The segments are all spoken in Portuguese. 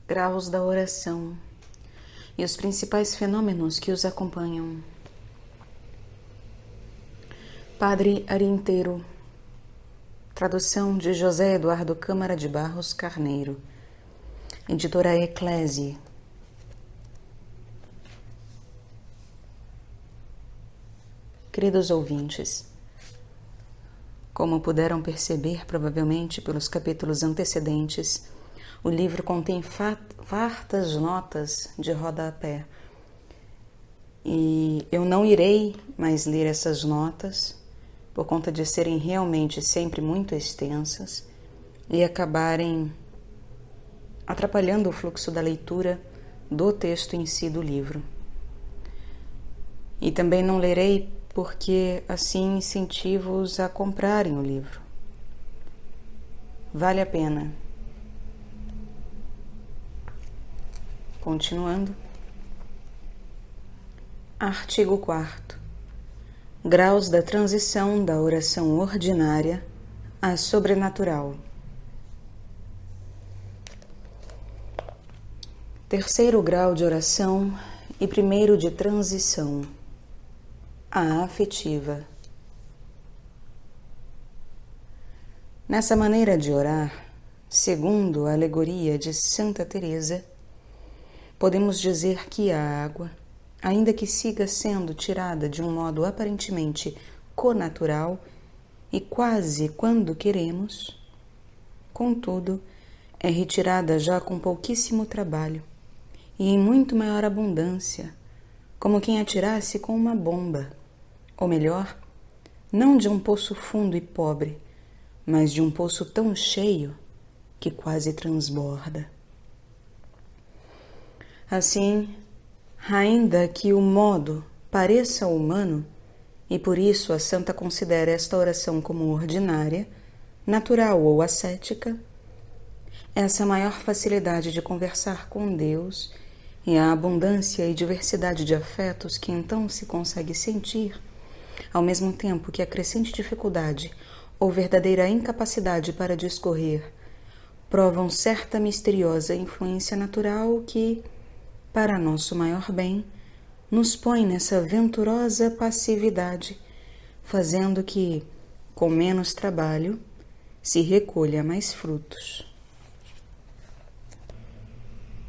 Graus da oração e os principais fenômenos que os acompanham. Padre Arinteiro. Tradução de José Eduardo Câmara de Barros Carneiro. Editora Eclésia. Queridos ouvintes, como puderam perceber provavelmente pelos capítulos antecedentes, o livro contém fartas notas de rodapé. E eu não irei mais ler essas notas, por conta de serem realmente sempre muito extensas e acabarem atrapalhando o fluxo da leitura do texto em si do livro. E também não lerei porque assim incentivo-os a comprarem o livro. Vale a pena. Continuando. Artigo 4º. Graus da transição da oração ordinária à sobrenatural. Terceiro grau de oração e primeiro de transição. A afetiva. Nessa maneira de orar, segundo a alegoria de Santa Teresa, podemos dizer que a água, ainda que siga sendo tirada de um modo aparentemente connatural e quase quando queremos, contudo, é retirada já com pouquíssimo trabalho e em muito maior abundância, como quem atirasse com uma bomba, ou melhor, não de um poço fundo e pobre, mas de um poço tão cheio que quase transborda. Assim, ainda que o modo pareça humano, e por isso a santa considera esta oração como ordinária, natural ou ascética, essa maior facilidade de conversar com Deus e a abundância e diversidade de afetos que então se consegue sentir, ao mesmo tempo que a crescente dificuldade ou verdadeira incapacidade para discorrer, provam certa misteriosa influência natural que, para nosso maior bem, nos põe nessa venturosa passividade, fazendo que, com menos trabalho, se recolha mais frutos.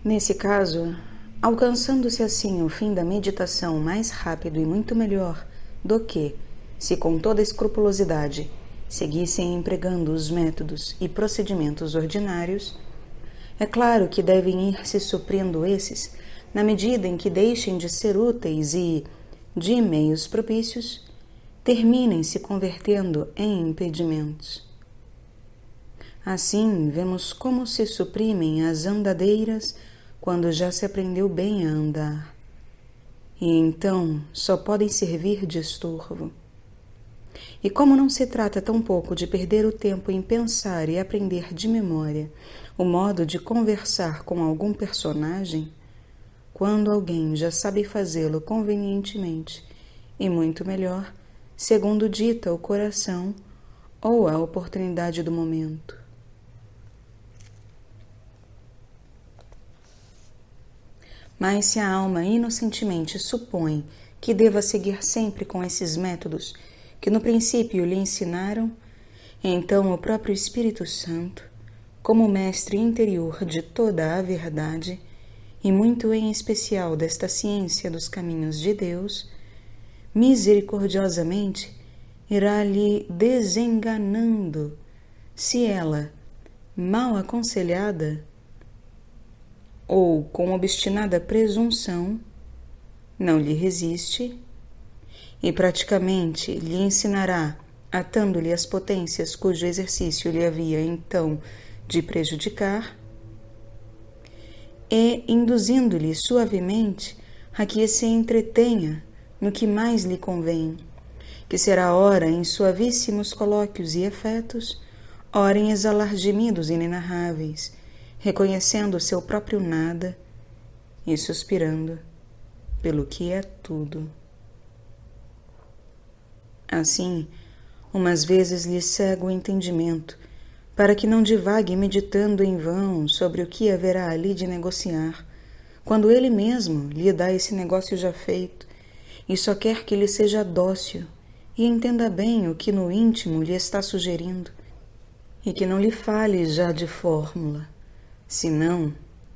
Nesse caso, alcançando-se assim o fim da meditação mais rápido e muito melhor do que, se com toda escrupulosidade seguissem empregando os métodos e procedimentos ordinários, é claro que devem ir se suprindo esses na medida em que deixem de ser úteis e, de meios propícios, terminem se convertendo em impedimentos. Assim, vemos como se suprimem as andadeiras quando já se aprendeu bem a andar, e então só podem servir de estorvo. E como não se trata tão pouco de perder o tempo em pensar e aprender de memória o modo de conversar com algum personagem, quando alguém já sabe fazê-lo convenientemente e muito melhor, segundo dita o coração ou a oportunidade do momento. Mas se a alma inocentemente supõe que deva seguir sempre com esses métodos que no princípio lhe ensinaram, então o próprio Espírito Santo, como mestre interior de toda a verdade, e muito em especial desta ciência dos caminhos de Deus, misericordiosamente irá lhe desenganando, se ela, mal aconselhada, ou com obstinada presunção, não lhe resiste, e praticamente lhe ensinará, atando-lhe as potências cujo exercício lhe havia então de prejudicar, e induzindo-lhe suavemente a que se entretenha no que mais lhe convém, que será ora em suavíssimos colóquios e afetos, ora em exalar gemidos inenarráveis, reconhecendo o seu próprio nada e suspirando pelo que é tudo. Assim, umas vezes lhe cega o entendimento, para que não divague meditando em vão sobre o que haverá ali de negociar, quando ele mesmo lhe dá esse negócio já feito e só quer que lhe seja dócil e entenda bem o que no íntimo lhe está sugerindo, e que não lhe fale já de fórmula, senão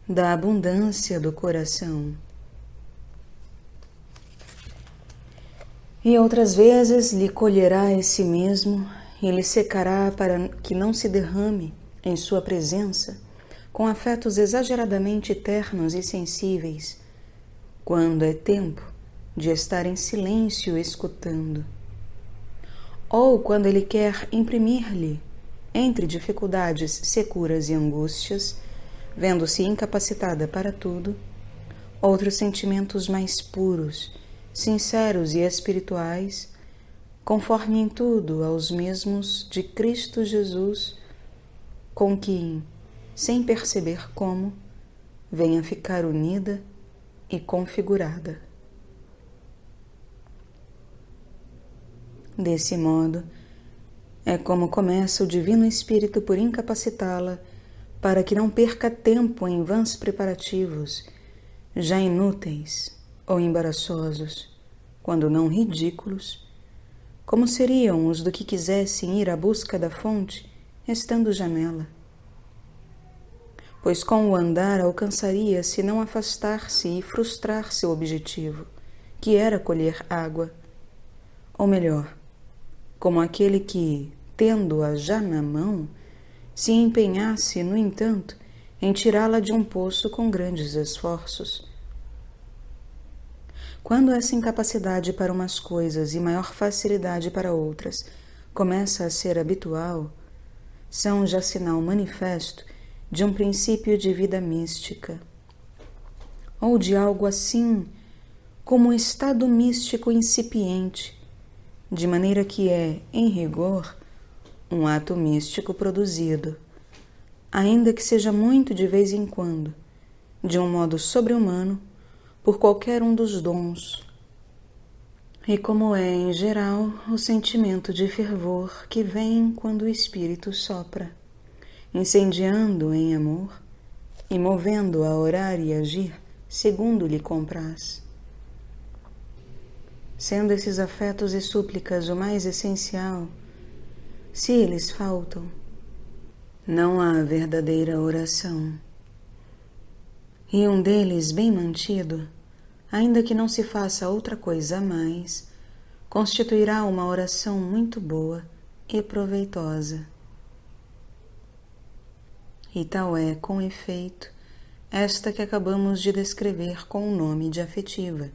da abundância do coração. E outras vezes lhe colherá esse mesmo e lhe secará para que não se derrame em sua presença com afetos exageradamente ternos e sensíveis, quando é tempo de estar em silêncio escutando. Ou quando ele quer imprimir-lhe, entre dificuldades securas e angústias, vendo-se incapacitada para tudo, outros sentimentos mais puros, sinceros e espirituais, conforme em tudo aos mesmos de Cristo Jesus, com que, sem perceber como, venha ficar unida e configurada. Desse modo, é como começa o Divino Espírito por incapacitá-la, para que não perca tempo em vãs preparativos, já inúteis ou embaraçosos, quando não ridículos, como seriam os do que quisessem ir à busca da fonte, estando já nela. Pois com o andar alcançaria se não afastar-se e frustrar seu objetivo, que era colher água, ou melhor, como aquele que, tendo-a já na mão, se empenhasse, no entanto, em tirá-la de um poço com grandes esforços. Quando essa incapacidade para umas coisas e maior facilidade para outras começa a ser habitual, são já sinal manifesto de um princípio de vida mística, ou de algo assim como um estado místico incipiente, de maneira que é, em rigor, um ato místico produzido, ainda que seja muito de vez em quando, de um modo sobre-humano, por qualquer um dos dons, e como é, em geral, o sentimento de fervor que vem quando o Espírito sopra, incendiando em amor e movendo a orar e agir segundo lhe compraz. Sendo esses afetos e súplicas o mais essencial, se eles faltam, não há verdadeira oração. E um deles bem mantido, ainda que não se faça outra coisa a mais, constituirá uma oração muito boa e proveitosa. E tal é, com efeito, esta que acabamos de descrever com o nome de afetiva,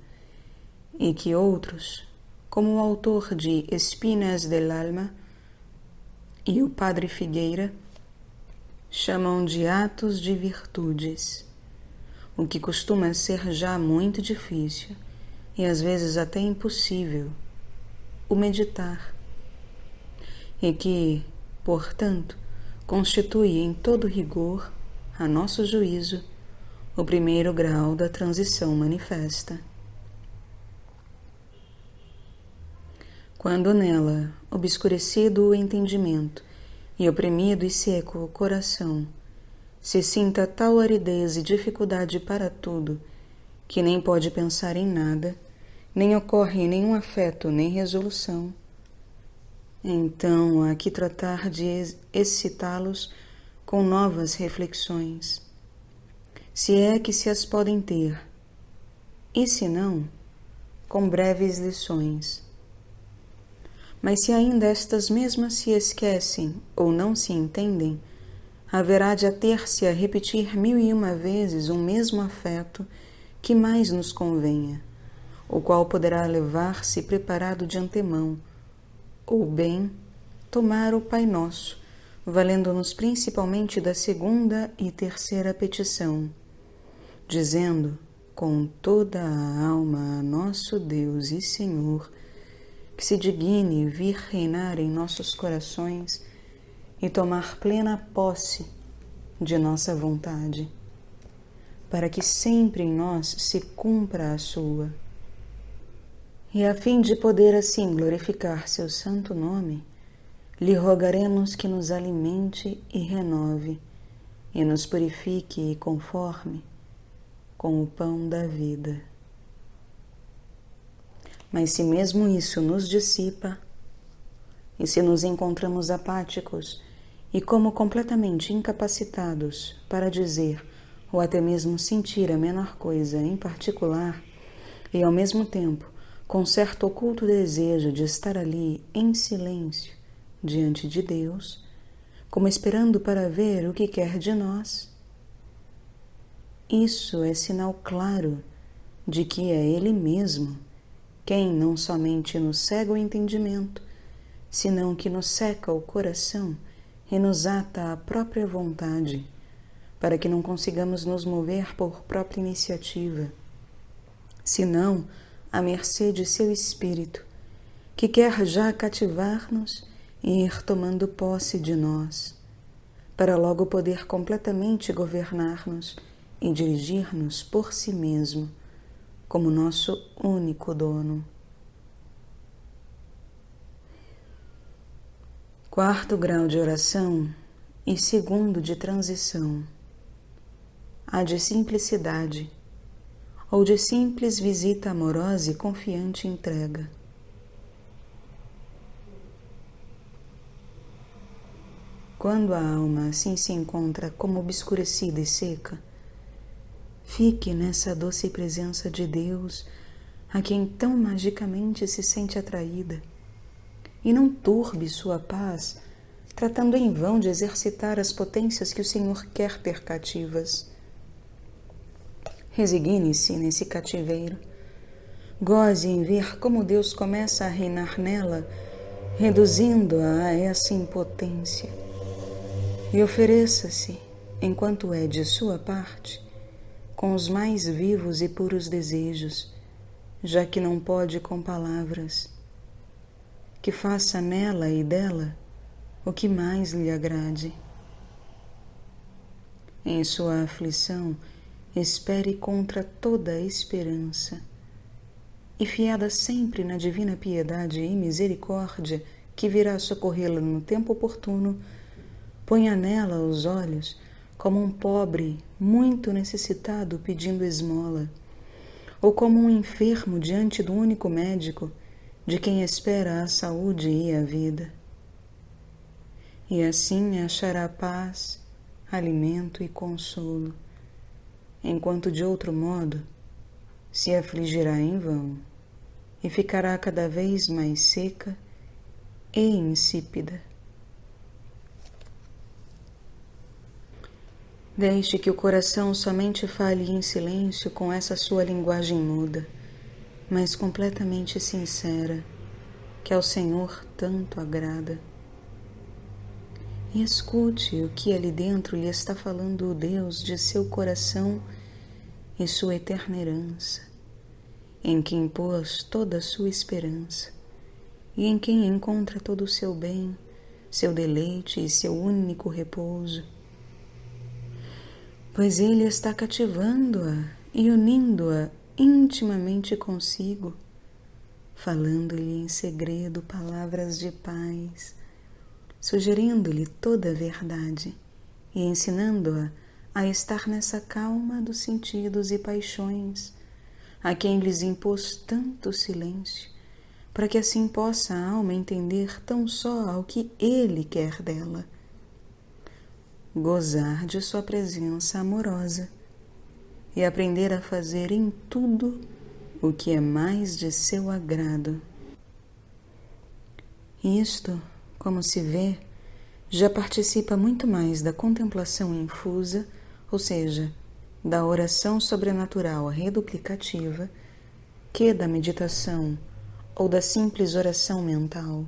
e que outros, como o autor de Espinas del Alma e o Padre Figueira, chamam de atos de virtudes, o que costuma ser já muito difícil e às vezes até impossível, o meditar, e que, portanto, constitui em todo rigor, a nosso juízo, o primeiro grau da transição manifesta. Quando nela, obscurecido o entendimento e oprimido e seco o coração, se sinta tal aridez e dificuldade para tudo, que nem pode pensar em nada, nem ocorre nenhum afeto nem resolução, então há que tratar de excitá-los com novas reflexões, se é que se as podem ter, e se não, com breves lições. Mas se ainda estas mesmas se esquecem ou não se entendem, haverá de ater-se a repetir 1001 vezes um mesmo afeto que mais nos convenha, o qual poderá levar-se preparado de antemão, ou bem tomar o Pai Nosso, valendo-nos principalmente da segunda e terceira petição, dizendo com toda a alma a nosso Deus e Senhor, que se digne vir reinar em nossos corações e tomar plena posse de nossa vontade, para que sempre em nós se cumpra a sua. E a fim de poder assim glorificar seu santo nome, lhe rogaremos que nos alimente e renove, e nos purifique e conforme com o pão da vida. Mas se mesmo isso nos dissipa, e se nos encontramos apáticos e como completamente incapacitados para dizer ou até mesmo sentir a menor coisa em particular, e ao mesmo tempo com certo oculto desejo de estar ali em silêncio diante de Deus, como esperando para ver o que quer de nós, isso é sinal claro de que é Ele mesmo quem não somente nos cega o entendimento, senão que nos seca o coração e nos ata à própria vontade, para que não consigamos nos mover por própria iniciativa, senão à mercê de seu Espírito, que quer já cativar-nos e ir tomando posse de nós, para logo poder completamente governar-nos e dirigir-nos por si mesmo, como nosso único dono. Quarto grau de oração e segundo de transição. A de simplicidade, ou de simples visita amorosa e confiante entrega. Quando a alma assim se encontra como obscurecida e seca, fique nessa doce presença de Deus, a quem tão magicamente se sente atraída, e não turbe sua paz, tratando em vão de exercitar as potências que o Senhor quer ter cativas. Resigne-se nesse cativeiro, goze em ver como Deus começa a reinar nela, reduzindo-a a essa impotência, e ofereça-se, enquanto é de sua parte, com os mais vivos e puros desejos, já que não pode com palavras, que faça nela e dela o que mais lhe agrade. Em sua aflição, espere contra toda a esperança, e fiada sempre na divina piedade e misericórdia que virá socorrê-la no tempo oportuno, ponha nela os olhos como um pobre muito necessitado pedindo esmola, ou como um enfermo diante do único médico de quem espera a saúde e a vida. E assim achará paz, alimento e consolo, enquanto de outro modo se afligirá em vão e ficará cada vez mais seca e insípida. Deixe que o coração somente fale em silêncio com essa sua linguagem muda, mas completamente sincera, que ao Senhor tanto agrada. E escute o que ali dentro lhe está falando o Deus de seu coração e sua eterna herança, em quem pôs toda a sua esperança, e em quem encontra todo o seu bem, seu deleite e seu único repouso. Pois Ele está cativando-a e unindo-a intimamente consigo, falando-lhe em segredo palavras de paz, sugerindo-lhe toda a verdade e ensinando-a a estar nessa calma dos sentidos e paixões, a quem lhes impôs tanto silêncio, para que assim possa a alma entender tão só ao que Ele quer dela, gozar de sua presença amorosa e aprender a fazer em tudo o que é mais de seu agrado. Isto, como se vê, já participa muito mais da contemplação infusa, ou seja, da oração sobrenatural reduplicativa, que da meditação ou da simples oração mental.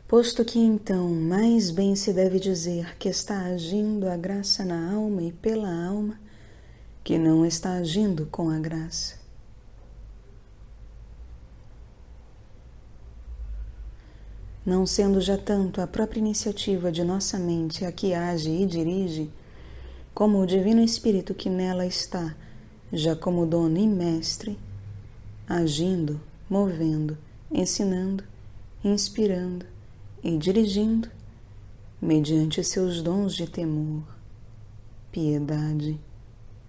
Posto que então mais bem se deve dizer que está agindo a graça na alma e pela alma, que não está agindo com a graça. Não sendo já tanto a própria iniciativa de nossa mente a que age e dirige, como o Divino Espírito que nela está, já como dono e mestre, agindo, movendo, ensinando inspirando e dirigindo mediante seus dons de temor, piedade,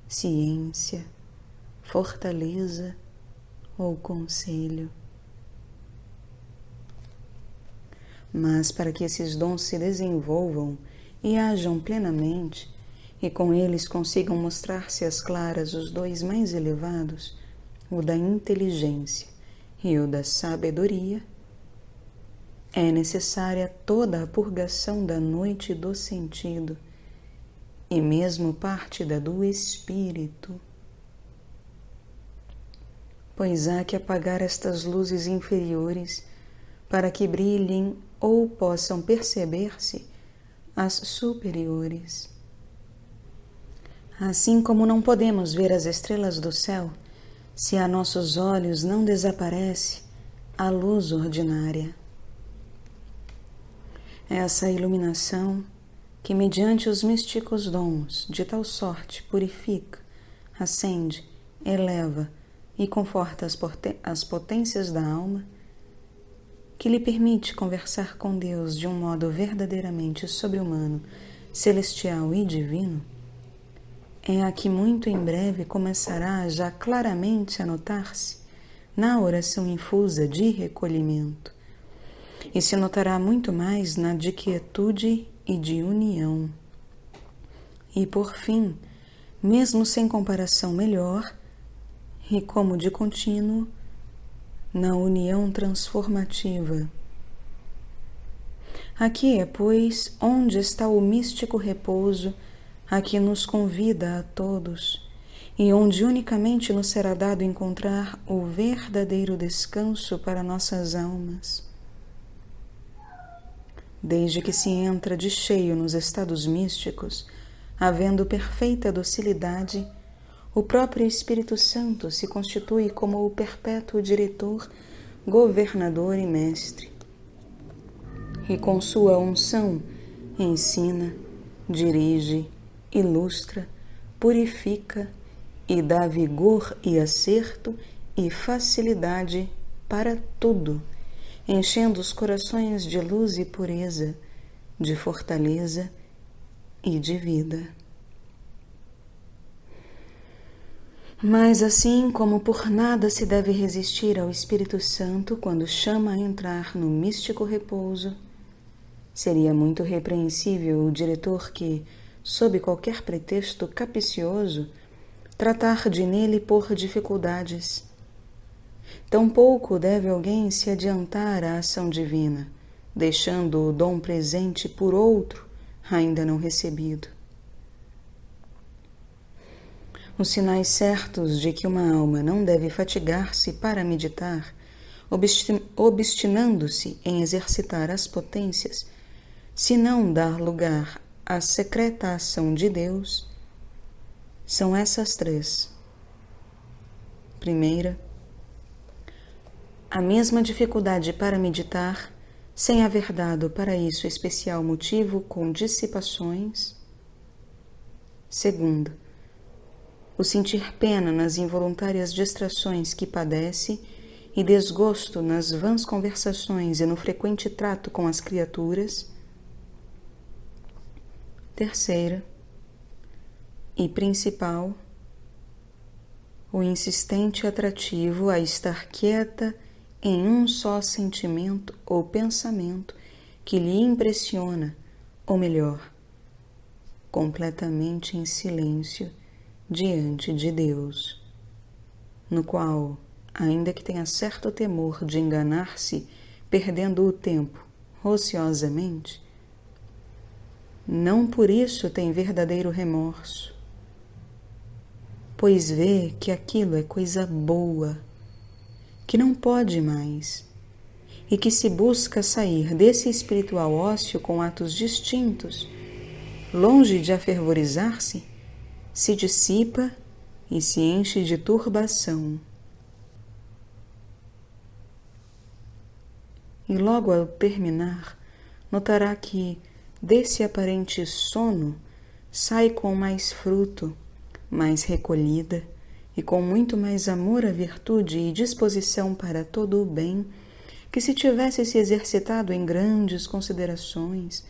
ciência, fortaleza ou conselho. Mas para que esses dons se desenvolvam e hajam plenamente, e com eles consigam mostrar-se às claras os dois mais elevados, o da inteligência e o da sabedoria, é necessária toda a purgação da noite do sentido e mesmo parte da do espírito, pois há que apagar estas luzes inferiores para que brilhem ou possam perceber-se as superiores. Assim como não podemos ver as estrelas do céu, se a nossos olhos não desaparece a luz ordinária. Essa iluminação que, mediante os místicos dons, de tal sorte purifica, acende, eleva e conforta as potências da alma, que lhe permite conversar com Deus de um modo verdadeiramente sobre-humano, celestial e divino, é a que muito em breve começará já claramente a notar-se na oração infusa de recolhimento, e se notará muito mais na de quietude e de união. E por fim, mesmo sem comparação melhor, e como de contínuo, na união transformativa. Aqui é, pois, onde está o místico repouso a que nos convida a todos, e onde unicamente nos será dado encontrar o verdadeiro descanso para nossas almas. Desde que se entra de cheio nos estados místicos, havendo perfeita docilidade, o próprio Espírito Santo se constitui como o perpétuo diretor, governador e mestre. E com sua unção ensina, dirige, ilustra, purifica e dá vigor e acerto e facilidade para tudo, enchendo os corações de luz e pureza, de fortaleza e de vida. Mas assim como por nada se deve resistir ao Espírito Santo quando chama a entrar no místico repouso, seria muito repreensível o diretor que, sob qualquer pretexto capcioso, tratar de nele pôr dificuldades. Tampouco deve alguém se adiantar à ação divina, deixando o dom presente por outro ainda não recebido. Os sinais certos de que uma alma não deve fatigar-se para meditar, obstinando-se em exercitar as potências, se não dar lugar à secreta ação de Deus, são essas três. Primeira, a mesma dificuldade para meditar, sem haver dado para isso especial motivo com dissipações. Segunda, o sentir pena nas involuntárias distrações que padece e desgosto nas vãs conversações e no frequente trato com as criaturas. Terceira, e principal, o insistente atrativo a estar quieta em um só sentimento ou pensamento que lhe impressiona, ou melhor, completamente em silêncio diante de Deus, no qual, ainda que tenha certo temor de enganar-se, perdendo o tempo ociosamente, não por isso tem verdadeiro remorso, pois vê que aquilo é coisa boa, que não pode mais, e que se busca sair desse espiritual ócio com atos distintos, longe de afervorizar-se, se dissipa e se enche de turbação. E logo ao terminar, notará que, desse aparente sono, sai com mais fruto, mais recolhida e com muito mais amor à virtude e disposição para todo o bem, que se tivesse se exercitado em grandes considerações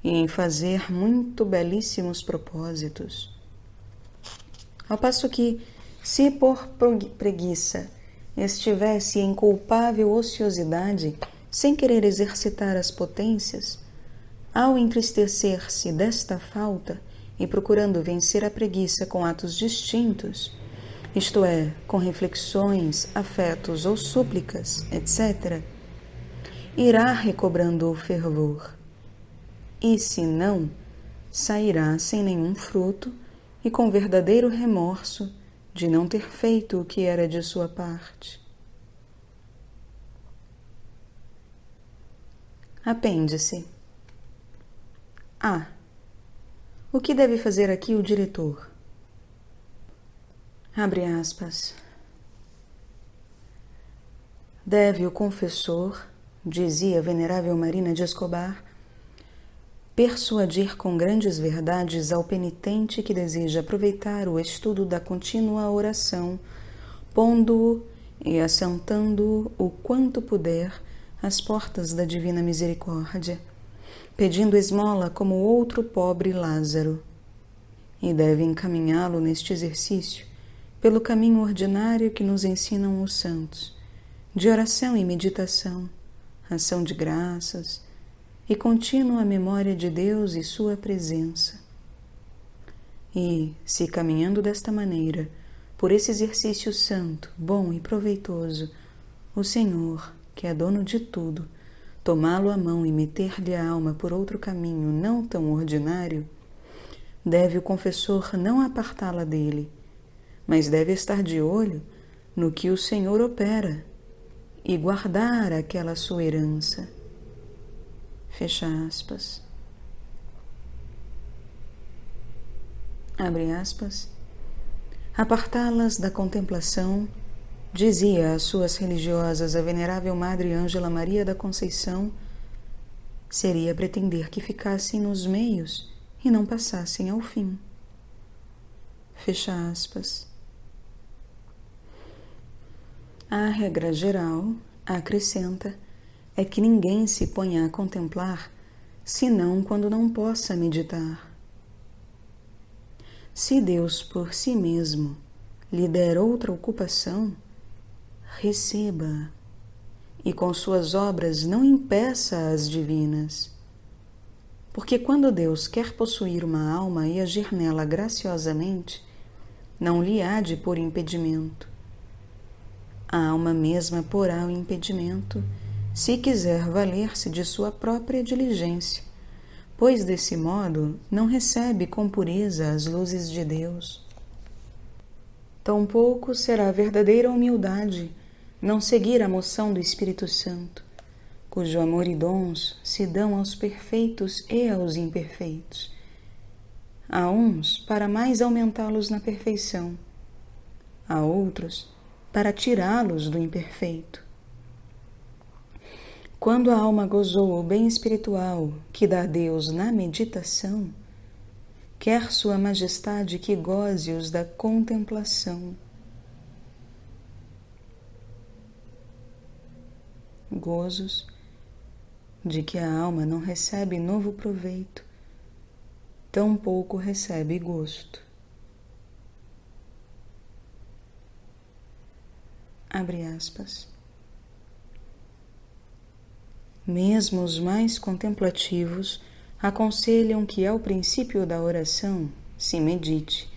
e em fazer muito belíssimos propósitos. Ao passo que, se por preguiça estivesse em culpável ociosidade, sem querer exercitar as potências, ao entristecer-se desta falta e procurando vencer a preguiça com atos distintos, isto é, com reflexões, afetos ou súplicas, etc., irá recobrando o fervor. E, se não, sairá sem nenhum fruto e com verdadeiro remorso de não ter feito o que era de sua parte. Apêndice. A. O que deve fazer aqui o diretor? Abre aspas. Deve o confessor, dizia a venerável Marina de Escobar, persuadir com grandes verdades ao penitente que deseja aproveitar o estudo da contínua oração, pondo-o e assentando-o o quanto puder às portas da divina misericórdia, pedindo esmola como outro pobre Lázaro, e deve encaminhá-lo neste exercício pelo caminho ordinário que nos ensinam os santos, de oração e meditação, ação de graças e contínua memória de Deus e sua presença. E, se caminhando desta maneira, por esse exercício santo, bom e proveitoso, o Senhor, que é dono de tudo, tomá-lo à mão e meter-lhe a alma por outro caminho não tão ordinário, deve o confessor não apartá-la dele, mas deve estar de olho no que o Senhor opera e guardar aquela sua herança. Fecha aspas. Abre aspas. Apartá-las da contemplação, dizia às suas religiosas a venerável Madre Ângela Maria da Conceição, seria pretender que ficassem nos meios e não passassem ao fim. Fecha aspas. A regra geral, acrescenta, é que ninguém se ponha a contemplar, senão quando não possa meditar. Se Deus por si mesmo lhe der outra ocupação, receba-a, e com suas obras não impeça as divinas. Porque quando Deus quer possuir uma alma e agir nela graciosamente, não lhe há de pôr impedimento. A alma mesma porá o impedimento, se quiser valer-se de sua própria diligência, pois desse modo não recebe com pureza as luzes de Deus. Tampouco será verdadeira humildade não seguir a moção do Espírito Santo, cujo amor e dons se dão aos perfeitos e aos imperfeitos. A uns para mais aumentá-los na perfeição, a outros para tirá-los do imperfeito. Quando a alma gozou o bem espiritual que dá Deus na meditação, quer Sua Majestade que goze-os da contemplação. Gozos de que a alma não recebe novo proveito, tampouco recebe gosto. Abre aspas. Mesmo os mais contemplativos aconselham que ao princípio da oração se medite,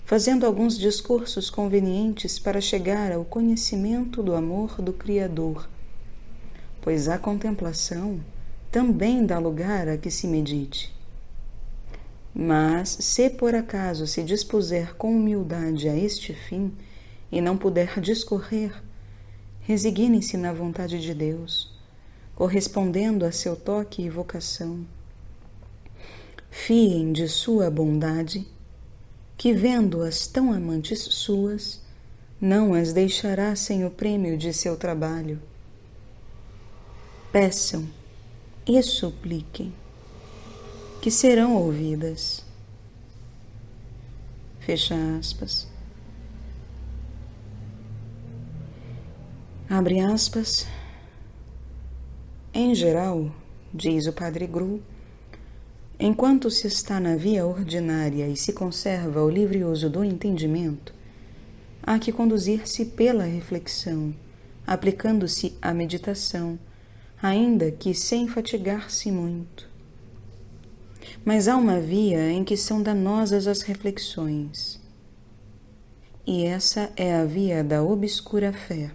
fazendo alguns discursos convenientes para chegar ao conhecimento do amor do Criador, pois a contemplação também dá lugar a que se medite. Mas, se por acaso se dispuser com humildade a este fim e não puder discorrer, resigne-se na vontade de Deus, correspondendo a seu toque e vocação. Fiem de sua bondade, que vendo-as tão amantes suas, não as deixará sem o prêmio de seu trabalho. Peçam e supliquem, que serão ouvidas. Fecha aspas. Abre aspas. Em geral, diz o Padre Gru, enquanto se está na via ordinária e se conserva o livre uso do entendimento, há que conduzir-se pela reflexão, aplicando-se à meditação, ainda que sem fatigar-se muito. Mas há uma via em que são danosas as reflexões, e essa é a via da obscura fé.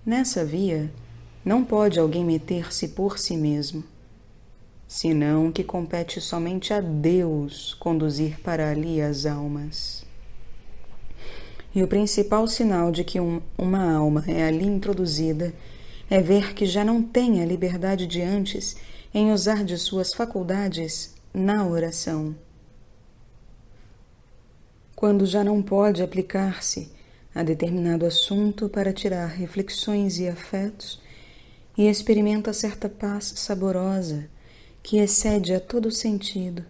Nessa via, não pode alguém meter-se por si mesmo, senão que compete somente a Deus conduzir para ali as almas. E o principal sinal de que uma alma é ali introduzida é ver que já não tem a liberdade de antes em usar de suas faculdades na oração. Quando já não pode aplicar-se a determinado assunto para tirar reflexões e afetos, e experimenta certa paz saborosa que excede a todo sentido,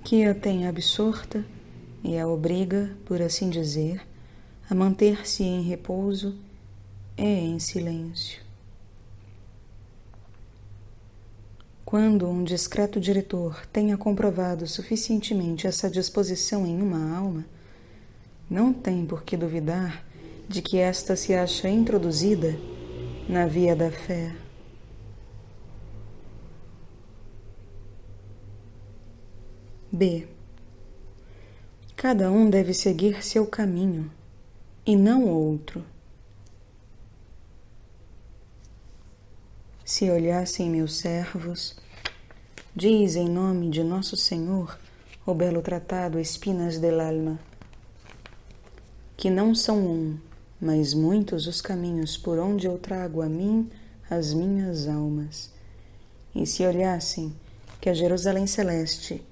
que a tem absorta e a obriga, por assim dizer, a manter-se em repouso e em silêncio. Quando um discreto diretor tenha comprovado suficientemente essa disposição em uma alma, não tem por que duvidar de que esta se acha introduzida na via da fé. B. Cada um deve seguir seu caminho e não outro. Se olhassem meus servos, diz em nome de Nosso Senhor o belo tratado Espinas del Alma, que não são um, mas muitos os caminhos por onde eu trago a mim as minhas almas. E se olhassem que a Jerusalém Celeste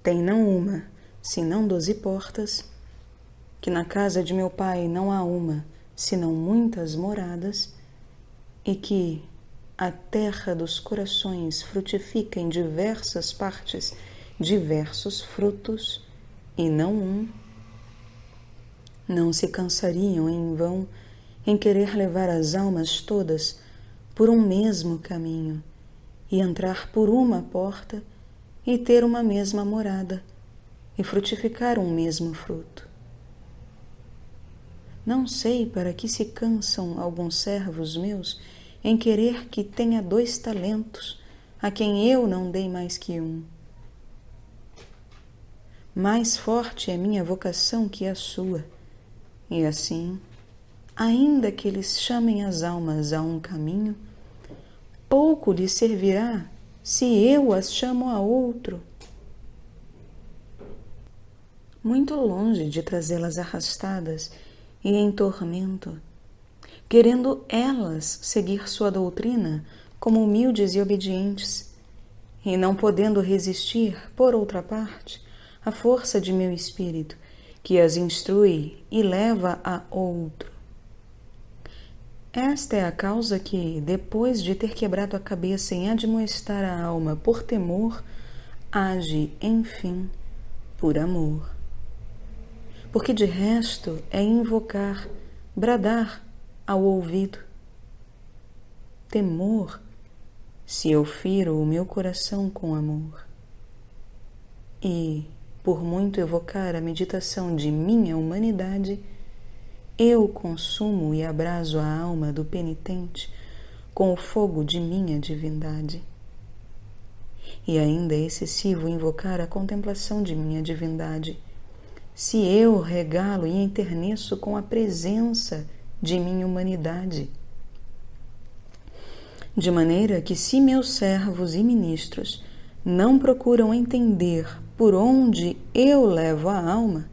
tem não uma, senão 12 portas, que na casa de meu Pai não há uma, senão muitas moradas, e que a terra dos corações frutifica em diversas partes diversos frutos, e não um, não se cansariam em vão em querer levar as almas todas por um mesmo caminho e entrar por uma porta e ter uma mesma morada e frutificar um mesmo fruto. Não sei para que se cansam alguns servos meus em querer que tenha 2 talentos, a quem eu não dei mais que 1. Mais forte é minha vocação que a sua, e assim, ainda que eles chamem as almas a um caminho, pouco lhes servirá se eu as chamo a outro. Muito longe de trazê-las arrastadas e em tormento, querendo elas seguir sua doutrina como humildes e obedientes, e não podendo resistir, por outra parte, à força de meu espírito, que as instrui e leva a outro. Esta é a causa que, depois de ter quebrado a cabeça em admoestar a alma por temor, age, enfim, por amor. Porque de resto é invocar, bradar ao ouvido. Temor, se eu firo o meu coração com amor. E, por muito evocar a meditação de minha humanidade, eu consumo e abraso a alma do penitente com o fogo de minha divindade. E ainda é excessivo invocar a contemplação de minha divindade, se eu regalo e enterneço com a presença de minha humanidade. De maneira que, se meus servos e ministros não procuram entender por onde eu levo a alma,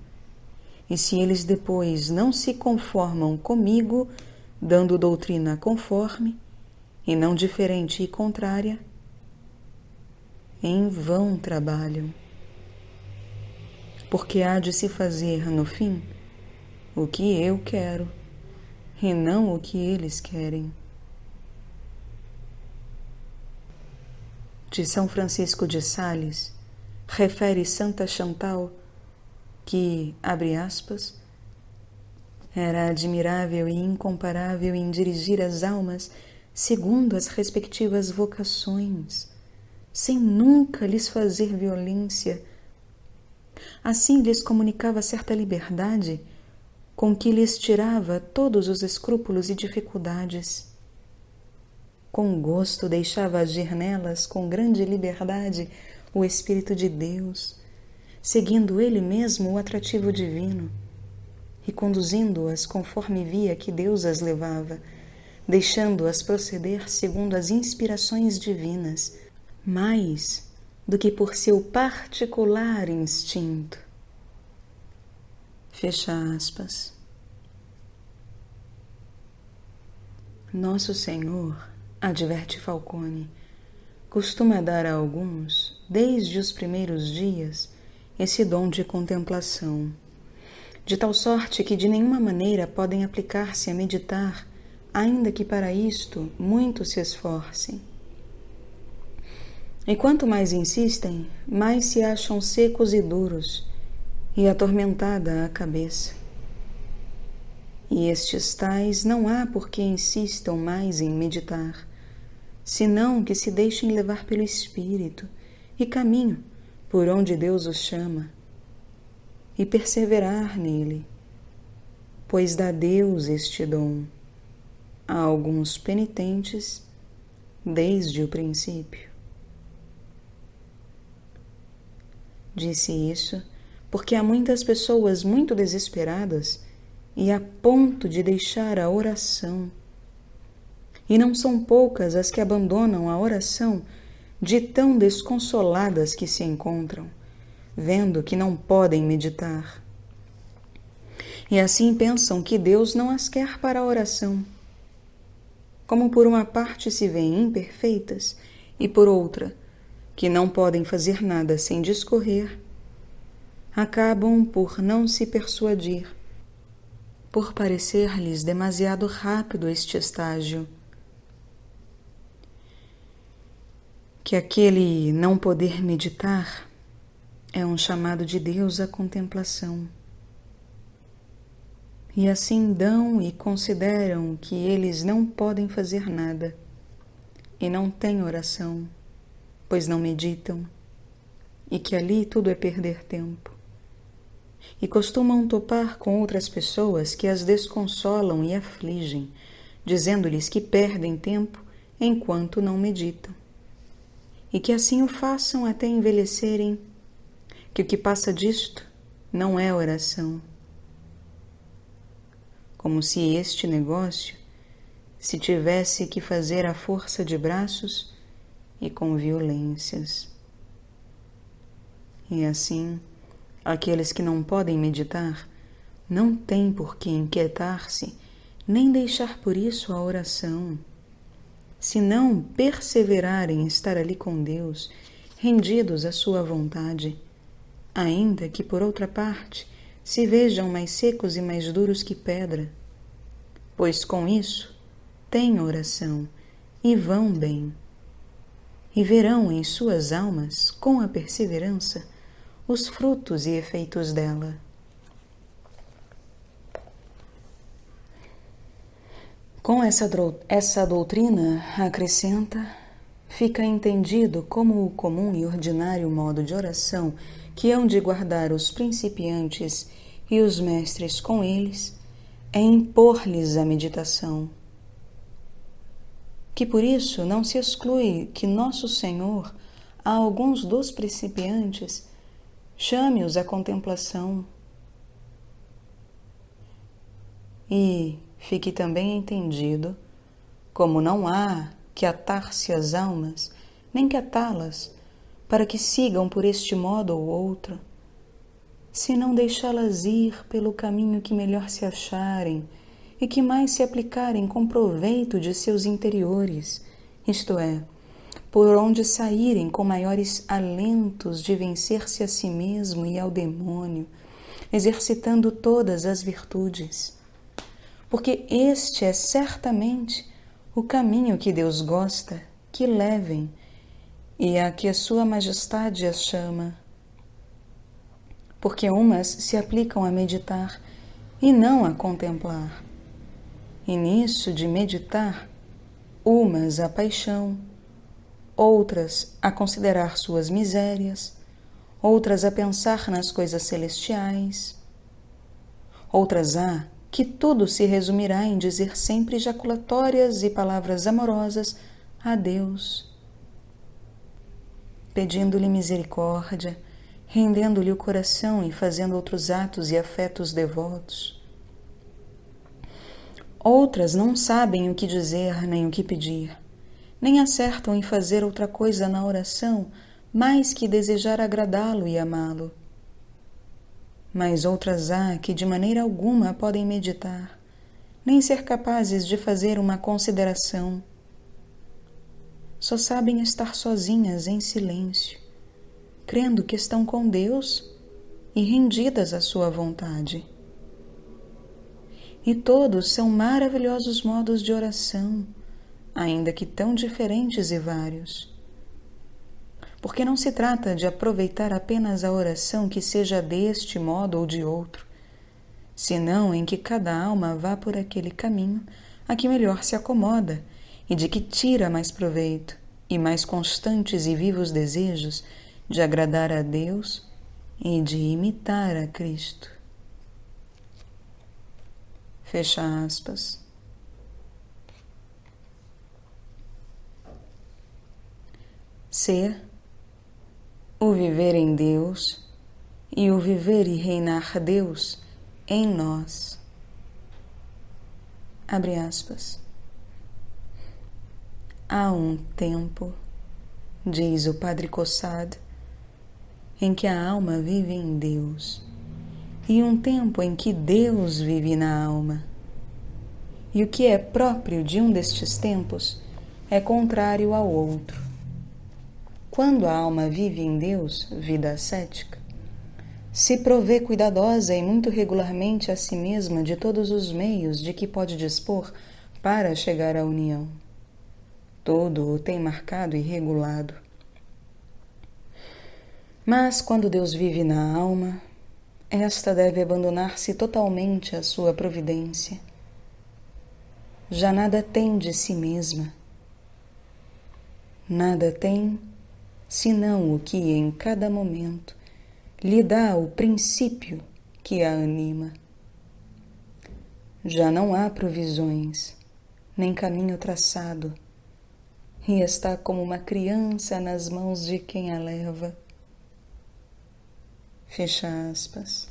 e se eles depois não se conformam comigo, dando doutrina conforme, e não diferente e contrária, em vão trabalham. Porque há de se fazer, no fim, o que eu quero, e não o que eles querem. De São Francisco de Sales, refere Santa Chantal que, abre aspas, era admirável e incomparável em dirigir as almas segundo as respectivas vocações, sem nunca lhes fazer violência. Assim lhes comunicava certa liberdade, com que lhes tirava todos os escrúpulos e dificuldades. Com gosto deixava agir nelas com grande liberdade o Espírito de Deus, seguindo ele mesmo o atrativo divino e conduzindo-as conforme via que Deus as levava, deixando-as proceder segundo as inspirações divinas, mais do que por seu particular instinto. Fecha aspas. Nosso Senhor, adverte Falcone, costuma dar a alguns, desde os primeiros dias, esse dom de contemplação, de tal sorte que de nenhuma maneira podem aplicar-se a meditar, ainda que para isto muito se esforcem. E quanto mais insistem, mais se acham secos e duros, e atormentada a cabeça. E estes tais não há por que insistam mais em meditar, senão que se deixem levar pelo Espírito e caminho por onde Deus os chama, e perseverar nele, pois dá Deus este dom a alguns penitentes desde o princípio. Disse isso porque há muitas pessoas muito desesperadas e a ponto de deixar a oração. E não são poucas as que abandonam a oração de tão desconsoladas que se encontram, vendo que não podem meditar. E assim pensam que Deus não as quer para a oração. Como por uma parte se veem imperfeitas e por outra, que não podem fazer nada sem discorrer, acabam por não se persuadir, por parecer-lhes demasiado rápido este estágio. Que aquele não poder meditar é um chamado de Deus à contemplação. E assim dão e consideram que eles não podem fazer nada e não têm oração, pois não meditam, e que ali tudo é perder tempo. E costumam topar com outras pessoas que as desconsolam e afligem, dizendo-lhes que perdem tempo enquanto não meditam, e que assim o façam até envelhecerem, que o que passa disto não é oração. Como se este negócio se tivesse que fazer à força de braços e com violências. E assim, aqueles que não podem meditar não têm por que inquietar-se, nem deixar por isso a oração, senão perseverar em estar ali com Deus, rendidos à sua vontade, ainda que, por outra parte, se vejam mais secos e mais duros que pedra, pois com isso têm oração e vão bem, e verão em suas almas, com a perseverança, os frutos e efeitos dela. Com essa doutrina, acrescenta, fica entendido como o comum e ordinário modo de oração que hão de guardar os principiantes e os mestres com eles é impor-lhes a meditação. Que por isso não se exclui que Nosso Senhor, a alguns dos principiantes, chame-os à contemplação. E fique também entendido, como não há que atar-se às almas, nem que atá-las, para que sigam por este modo ou outro, senão deixá-las ir pelo caminho que melhor se acharem e que mais se aplicarem com proveito de seus interiores, isto é, por onde saírem com maiores alentos de vencer-se a si mesmo e ao demônio, exercitando todas as virtudes. Porque este é certamente o caminho que Deus gosta que levem e a que a Sua Majestade as chama. Porque umas se aplicam a meditar e não a contemplar. E nisso de meditar umas a paixão, outras a considerar suas misérias, outras a pensar nas coisas celestiais, outras há que tudo se resumirá em dizer sempre jaculatórias e palavras amorosas a Deus, pedindo-lhe misericórdia, rendendo-lhe o coração e fazendo outros atos e afetos devotos. Outras não sabem o que dizer nem o que pedir, nem acertam em fazer outra coisa na oração mais que desejar agradá-lo e amá-lo. Mas outras há que de maneira alguma podem meditar, nem ser capazes de fazer uma consideração. Só sabem estar sozinhas em silêncio, crendo que estão com Deus e rendidas à sua vontade. E todos são maravilhosos modos de oração, ainda que tão diferentes e vários. Porque não se trata de aproveitar apenas a oração que seja deste modo ou de outro, senão em que cada alma vá por aquele caminho a que melhor se acomoda e de que tira mais proveito e mais constantes e vivos desejos de agradar a Deus e de imitar a Cristo. Fecha aspas. Ser, o viver em Deus e o viver e reinar Deus em nós. Abre aspas. Há um tempo, diz o Padre Caussade, em que a alma vive em Deus, e um tempo em que Deus vive na alma. E o que é próprio de um destes tempos é contrário ao outro. Quando a alma vive em Deus, vida ascética, se provê cuidadosa e muito regularmente a si mesma de todos os meios de que pode dispor para chegar à união. Todo o tem marcado e regulado. Mas quando Deus vive na alma, esta deve abandonar-se totalmente à sua providência. Já nada tem de si mesma. Nada tem senão o que em cada momento lhe dá o princípio que a anima. Já não há provisões, nem caminho traçado, e está como uma criança nas mãos de quem a leva. Fecha aspas.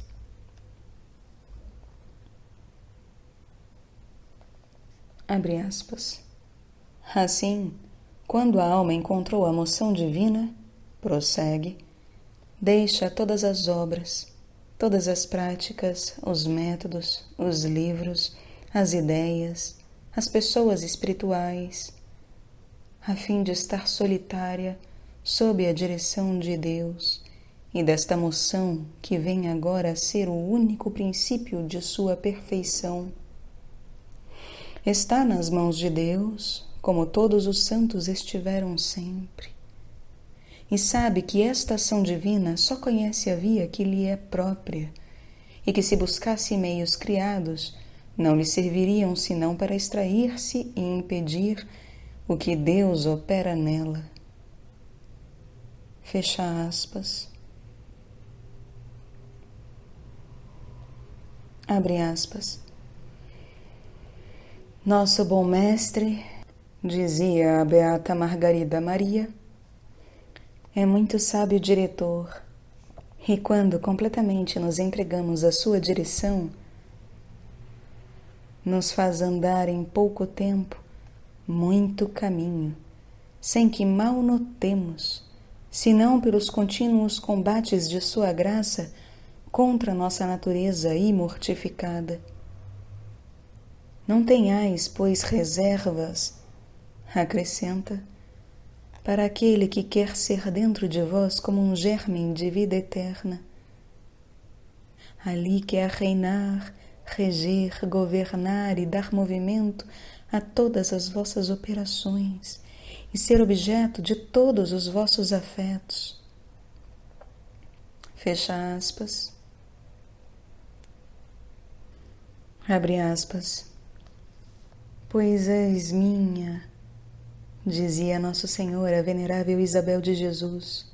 Abre aspas. Assim, quando a alma encontrou a moção divina, prossegue, deixa todas as obras, todas as práticas, os métodos, os livros, as ideias, as pessoas espirituais, a fim de estar solitária sob a direção de Deus e desta moção que vem agora a ser o único princípio de sua perfeição. Está nas mãos de Deus, como todos os santos estiveram sempre, e sabe que esta ação divina só conhece a via que lhe é própria, e que se buscasse meios criados, não lhe serviriam senão para extrair-se e impedir o que Deus opera nela. Fecha aspas. Abre aspas. Nosso bom mestre, dizia a beata Margarida Maria, é muito sábio diretor, e quando completamente nos entregamos à sua direção, nos faz andar em pouco tempo muito caminho, sem que mal notemos, senão pelos contínuos combates de sua graça contra nossa natureza imortificada. Não tenhais, pois, reservas, acrescenta, para aquele que quer ser dentro de vós como um germe de vida eterna. Ali quer reinar, reger, governar e dar movimento a todas as vossas operações e ser objeto de todos os vossos afetos. Fecha aspas. Abre aspas. Pois és minha, Dizia Nosso Senhor a venerável Isabel de Jesus: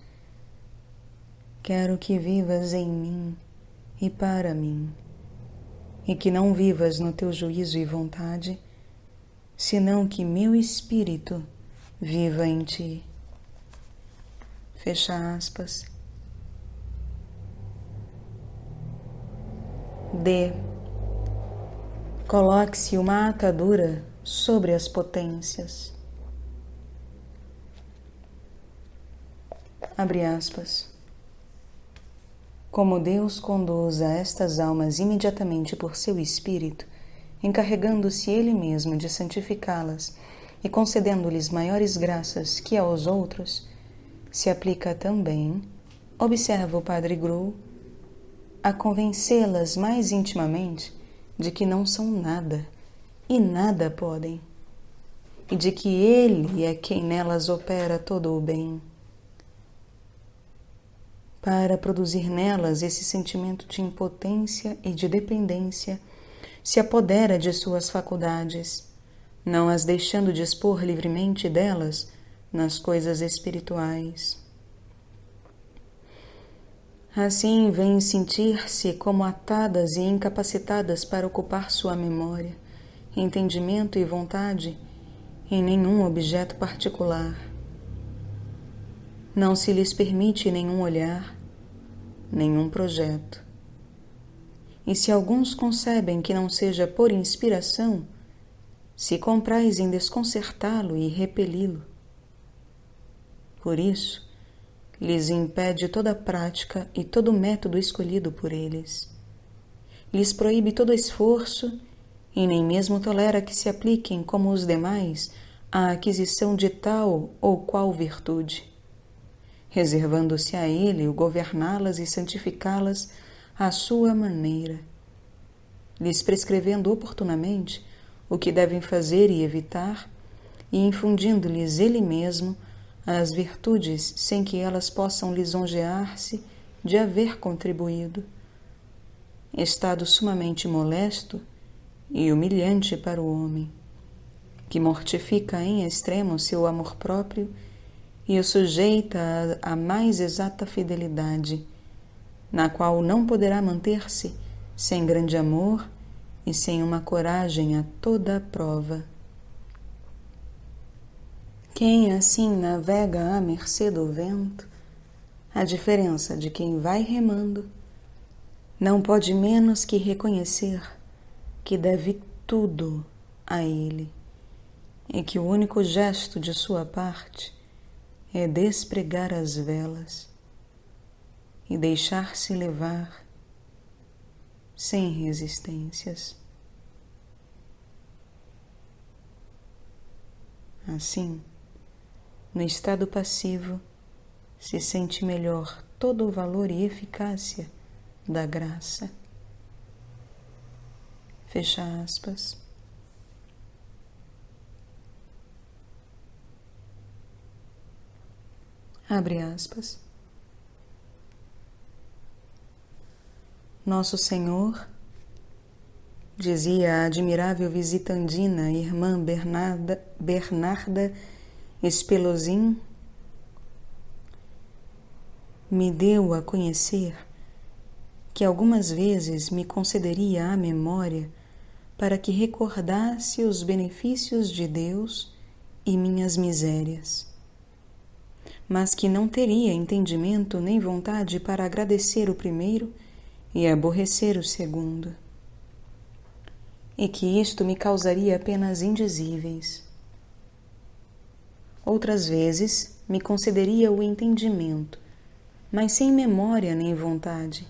quero que vivas em mim e para mim, e que não vivas no teu juízo e vontade, senão que meu espírito viva em ti. Fecha aspas. D. Coloque-se uma atadura sobre as potências. Abre aspas. Como Deus conduz a estas almas imediatamente por seu Espírito, encarregando-se Ele mesmo de santificá-las e concedendo-lhes maiores graças que aos outros, se aplica também, observa o Padre Gru, a convencê-las mais intimamente de que não são nada e nada podem, e de que Ele é quem nelas opera todo o bem. Para produzir nelas esse sentimento de impotência e de dependência, se apodera de suas faculdades, não as deixando dispor livremente delas nas coisas espirituais. Assim, vêm sentir-se como atadas e incapacitadas para ocupar sua memória, entendimento e vontade em nenhum objeto particular. Não se lhes permite nenhum olhar, nenhum projeto. E se alguns concebem que não seja por inspiração, se comprais em desconcertá-lo e repeli-lo. Por isso, lhes impede toda prática e todo método escolhido por eles. Lhes proíbe todo esforço e nem mesmo tolera que se apliquem, como os demais, à aquisição de tal ou qual virtude, reservando-se a ele o governá-las e santificá-las à sua maneira, lhes prescrevendo oportunamente o que devem fazer e evitar, e infundindo-lhes ele mesmo as virtudes sem que elas possam lisonjear-se de haver contribuído. Estado sumamente molesto e humilhante para o homem, que mortifica em extremo seu amor próprio e o sujeita à mais exata fidelidade, na qual não poderá manter-se sem grande amor e sem uma coragem a toda a prova. Quem assim navega à mercê do vento, à diferença de quem vai remando, não pode menos que reconhecer que deve tudo a ele e que o único gesto de sua parte é despregar as velas e deixar-se levar sem resistências. Assim, no estado passivo, se sente melhor todo o valor e eficácia da graça. Fecha aspas. Abre aspas. Nosso Senhor, dizia a admirável visitandina irmã Bernarda Espelozin, me deu a conhecer que algumas vezes me concederia a memória para que recordasse os benefícios de Deus e minhas misérias, mas que não teria entendimento nem vontade para agradecer o primeiro e aborrecer o segundo, e que isto me causaria penas indizíveis. Outras vezes me concederia o entendimento, mas sem memória nem vontade.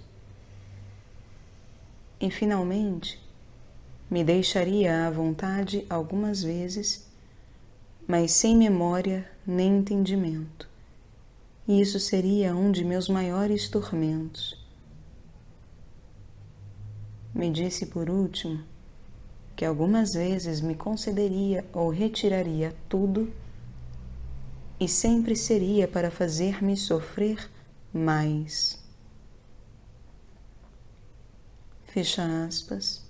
E, finalmente, me deixaria à vontade algumas vezes, mas sem memória nem entendimento. E isso seria um de meus maiores tormentos. Me disse, por último, que algumas vezes me concederia ou retiraria tudo e sempre seria para fazer-me sofrer mais. Fecha aspas.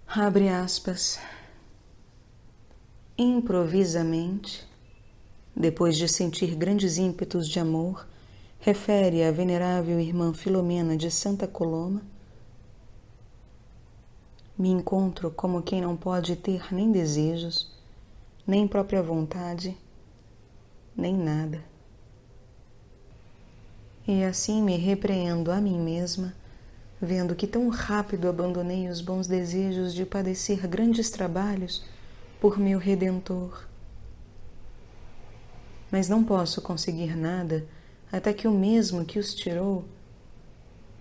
Abre aspas. improvisamente, depois de sentir grandes ímpetos de amor, refere a venerável irmã Filomena de Santa Coloma: me encontro como quem não pode ter nem desejos, nem própria vontade, nem nada. E assim me repreendo a mim mesma, vendo que tão rápido abandonei os bons desejos de padecer grandes trabalhos por meu Redentor. Mas não posso conseguir nada até que o mesmo que os tirou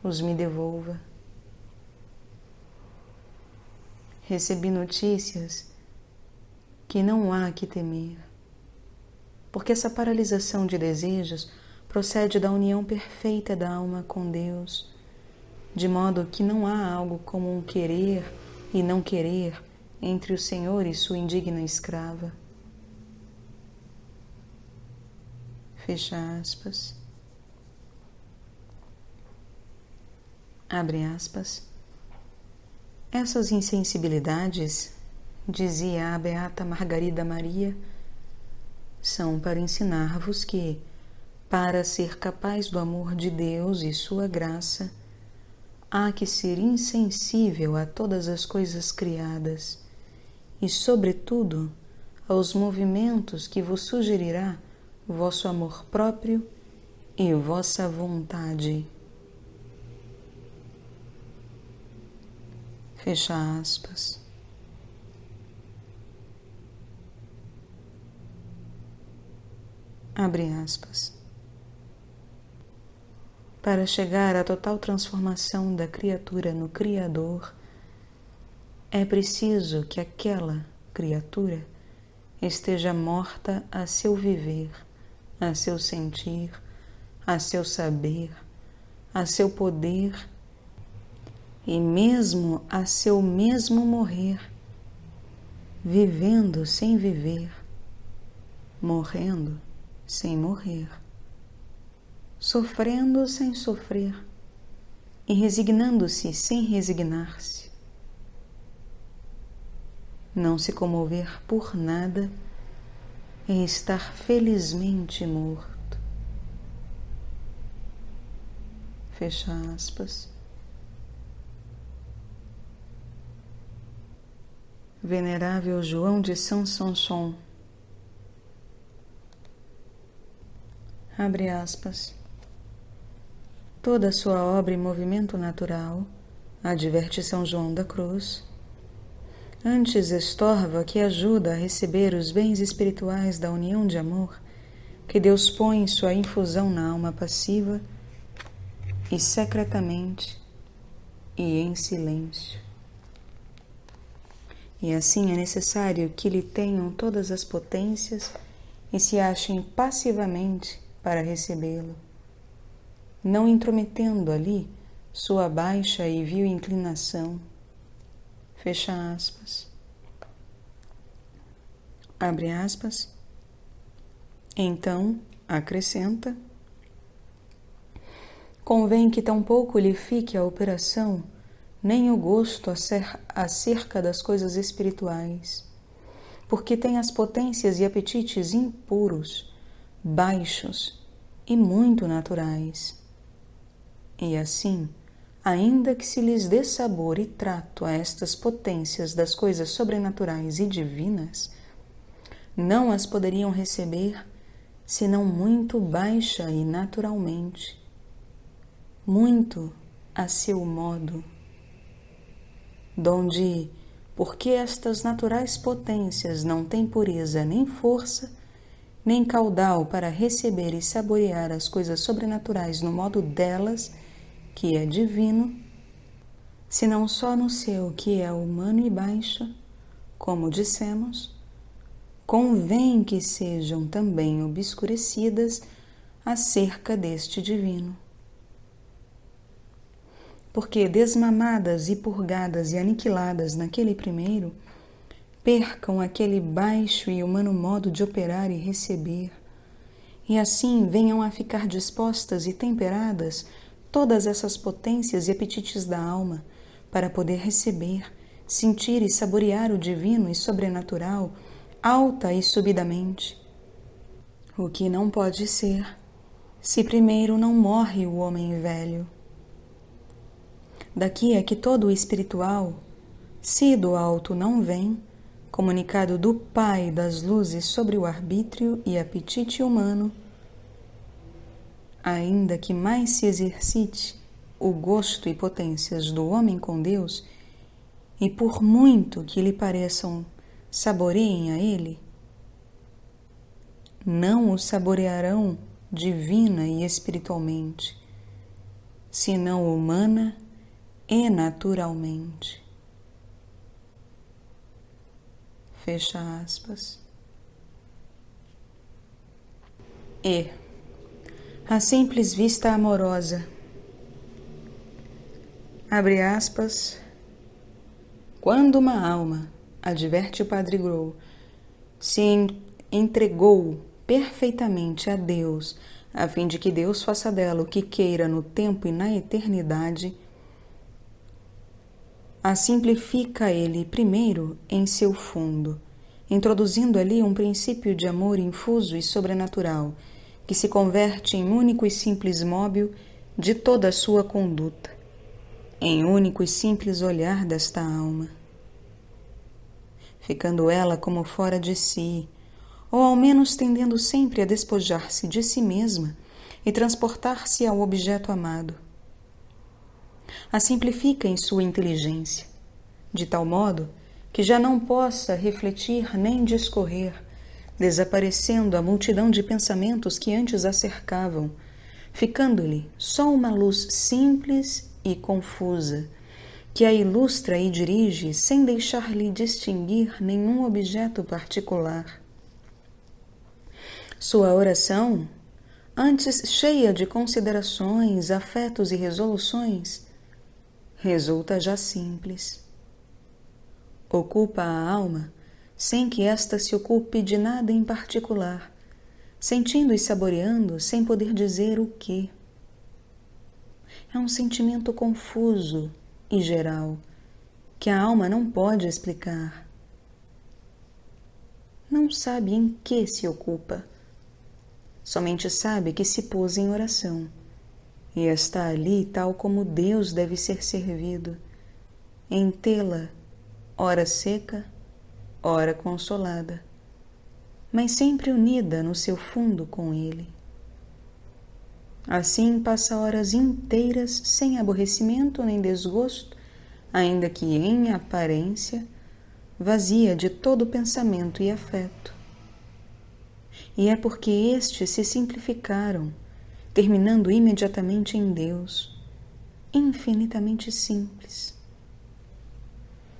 os me devolva. Recebi notícias que não há que temer, porque essa paralisação de desejos procede da união perfeita da alma com Deus, de modo que não há algo como um querer e não querer entre o Senhor e sua indigna escrava. Fecha aspas. Abre aspas. Essas insensibilidades, dizia a beata Margarida Maria, são para ensinar-vos que, para ser capaz do amor de Deus e sua graça, há que ser insensível a todas as coisas criadas e, sobretudo, aos movimentos que vos sugerirá vosso amor próprio e vossa vontade. Fecha aspas. Abre aspas. Para chegar à total transformação da criatura no Criador, é preciso que aquela criatura esteja morta a seu viver, a seu sentir, a seu saber, a seu poder e mesmo a seu mesmo morrer, vivendo sem viver, morrendo sem morrer, sofrendo sem sofrer e resignando-se sem resignar-se. Não se comover por nada e estar felizmente morto. Fecha aspas. Venerável João de Saint-Sanson. Abre aspas. Toda a sua obra e movimento natural, adverte São João da Cruz, antes estorva que ajuda a receber os bens espirituais da união de amor que Deus põe em sua infusão na alma passiva e secretamente e em silêncio. E assim é necessário que lhe tenham todas as potências e se achem passivamente para recebê-lo, não intrometendo ali sua baixa e vil inclinação. Fecha aspas. Abre aspas. Então, acrescenta, convém que tampouco lhe fique a operação, nem o gosto acerca das coisas espirituais, porque tem as potências e apetites impuros, baixos e muito naturais. E assim, ainda que se lhes dê sabor e trato a estas potências das coisas sobrenaturais e divinas, não as poderiam receber senão muito baixa e naturalmente, muito a seu modo, donde, porque estas naturais potências não têm pureza nem força, nem caudal para receber e saborear as coisas sobrenaturais no modo delas, que é divino, senão só no seu que é humano e baixo, como dissemos, convém que sejam também obscurecidas acerca deste divino. Porque desmamadas e purgadas e aniquiladas naquele primeiro, percam aquele baixo e humano modo de operar e receber, e assim venham a ficar dispostas e temperadas todas essas potências e apetites da alma para poder receber, sentir e saborear o divino e sobrenatural alta e subidamente, o que não pode ser, se primeiro não morre o homem velho. Daqui é que todo o espiritual, se do alto não vem, comunicado do Pai das luzes sobre o arbítrio e apetite humano, ainda que mais se exercite o gosto e potências do homem com Deus, e por muito que lhe pareçam saboreiem a ele, não o saborearão divina e espiritualmente, senão humana e naturalmente. Fecha aspas. E a simples vista amorosa, abre aspas, quando uma alma, adverte o Padre Grow, se entregou perfeitamente a Deus, a fim de que Deus faça dela o que queira no tempo e na eternidade, a simplifica ele primeiro em seu fundo, introduzindo ali um princípio de amor infuso e sobrenatural, que se converte em único e simples móvel de toda a sua conduta, em único e simples olhar desta alma. Ficando ela como fora de si, ou ao menos tendendo sempre a despojar-se de si mesma e transportar-se ao objeto amado. A simplifica em sua inteligência, de tal modo que já não possa refletir nem discorrer, desaparecendo a multidão de pensamentos que antes a cercavam, ficando-lhe só uma luz simples e confusa, que a ilustra e dirige sem deixar-lhe distinguir nenhum objeto particular. Sua oração, antes cheia de considerações, afetos e resoluções, resulta já simples. Ocupa a alma sem que esta se ocupe de nada em particular, sentindo e saboreando sem poder dizer o que. É um sentimento confuso e geral, que a alma não pode explicar. Não sabe em que se ocupa, somente sabe que se pôs em oração e está ali tal como Deus deve ser servido, em tê-la, ora seca, ora consolada, mas sempre unida no seu fundo com Ele. Assim passa horas inteiras sem aborrecimento nem desgosto, ainda que em aparência vazia de todo pensamento e afeto. E é porque estes se simplificaram, terminando imediatamente em Deus, infinitamente simples.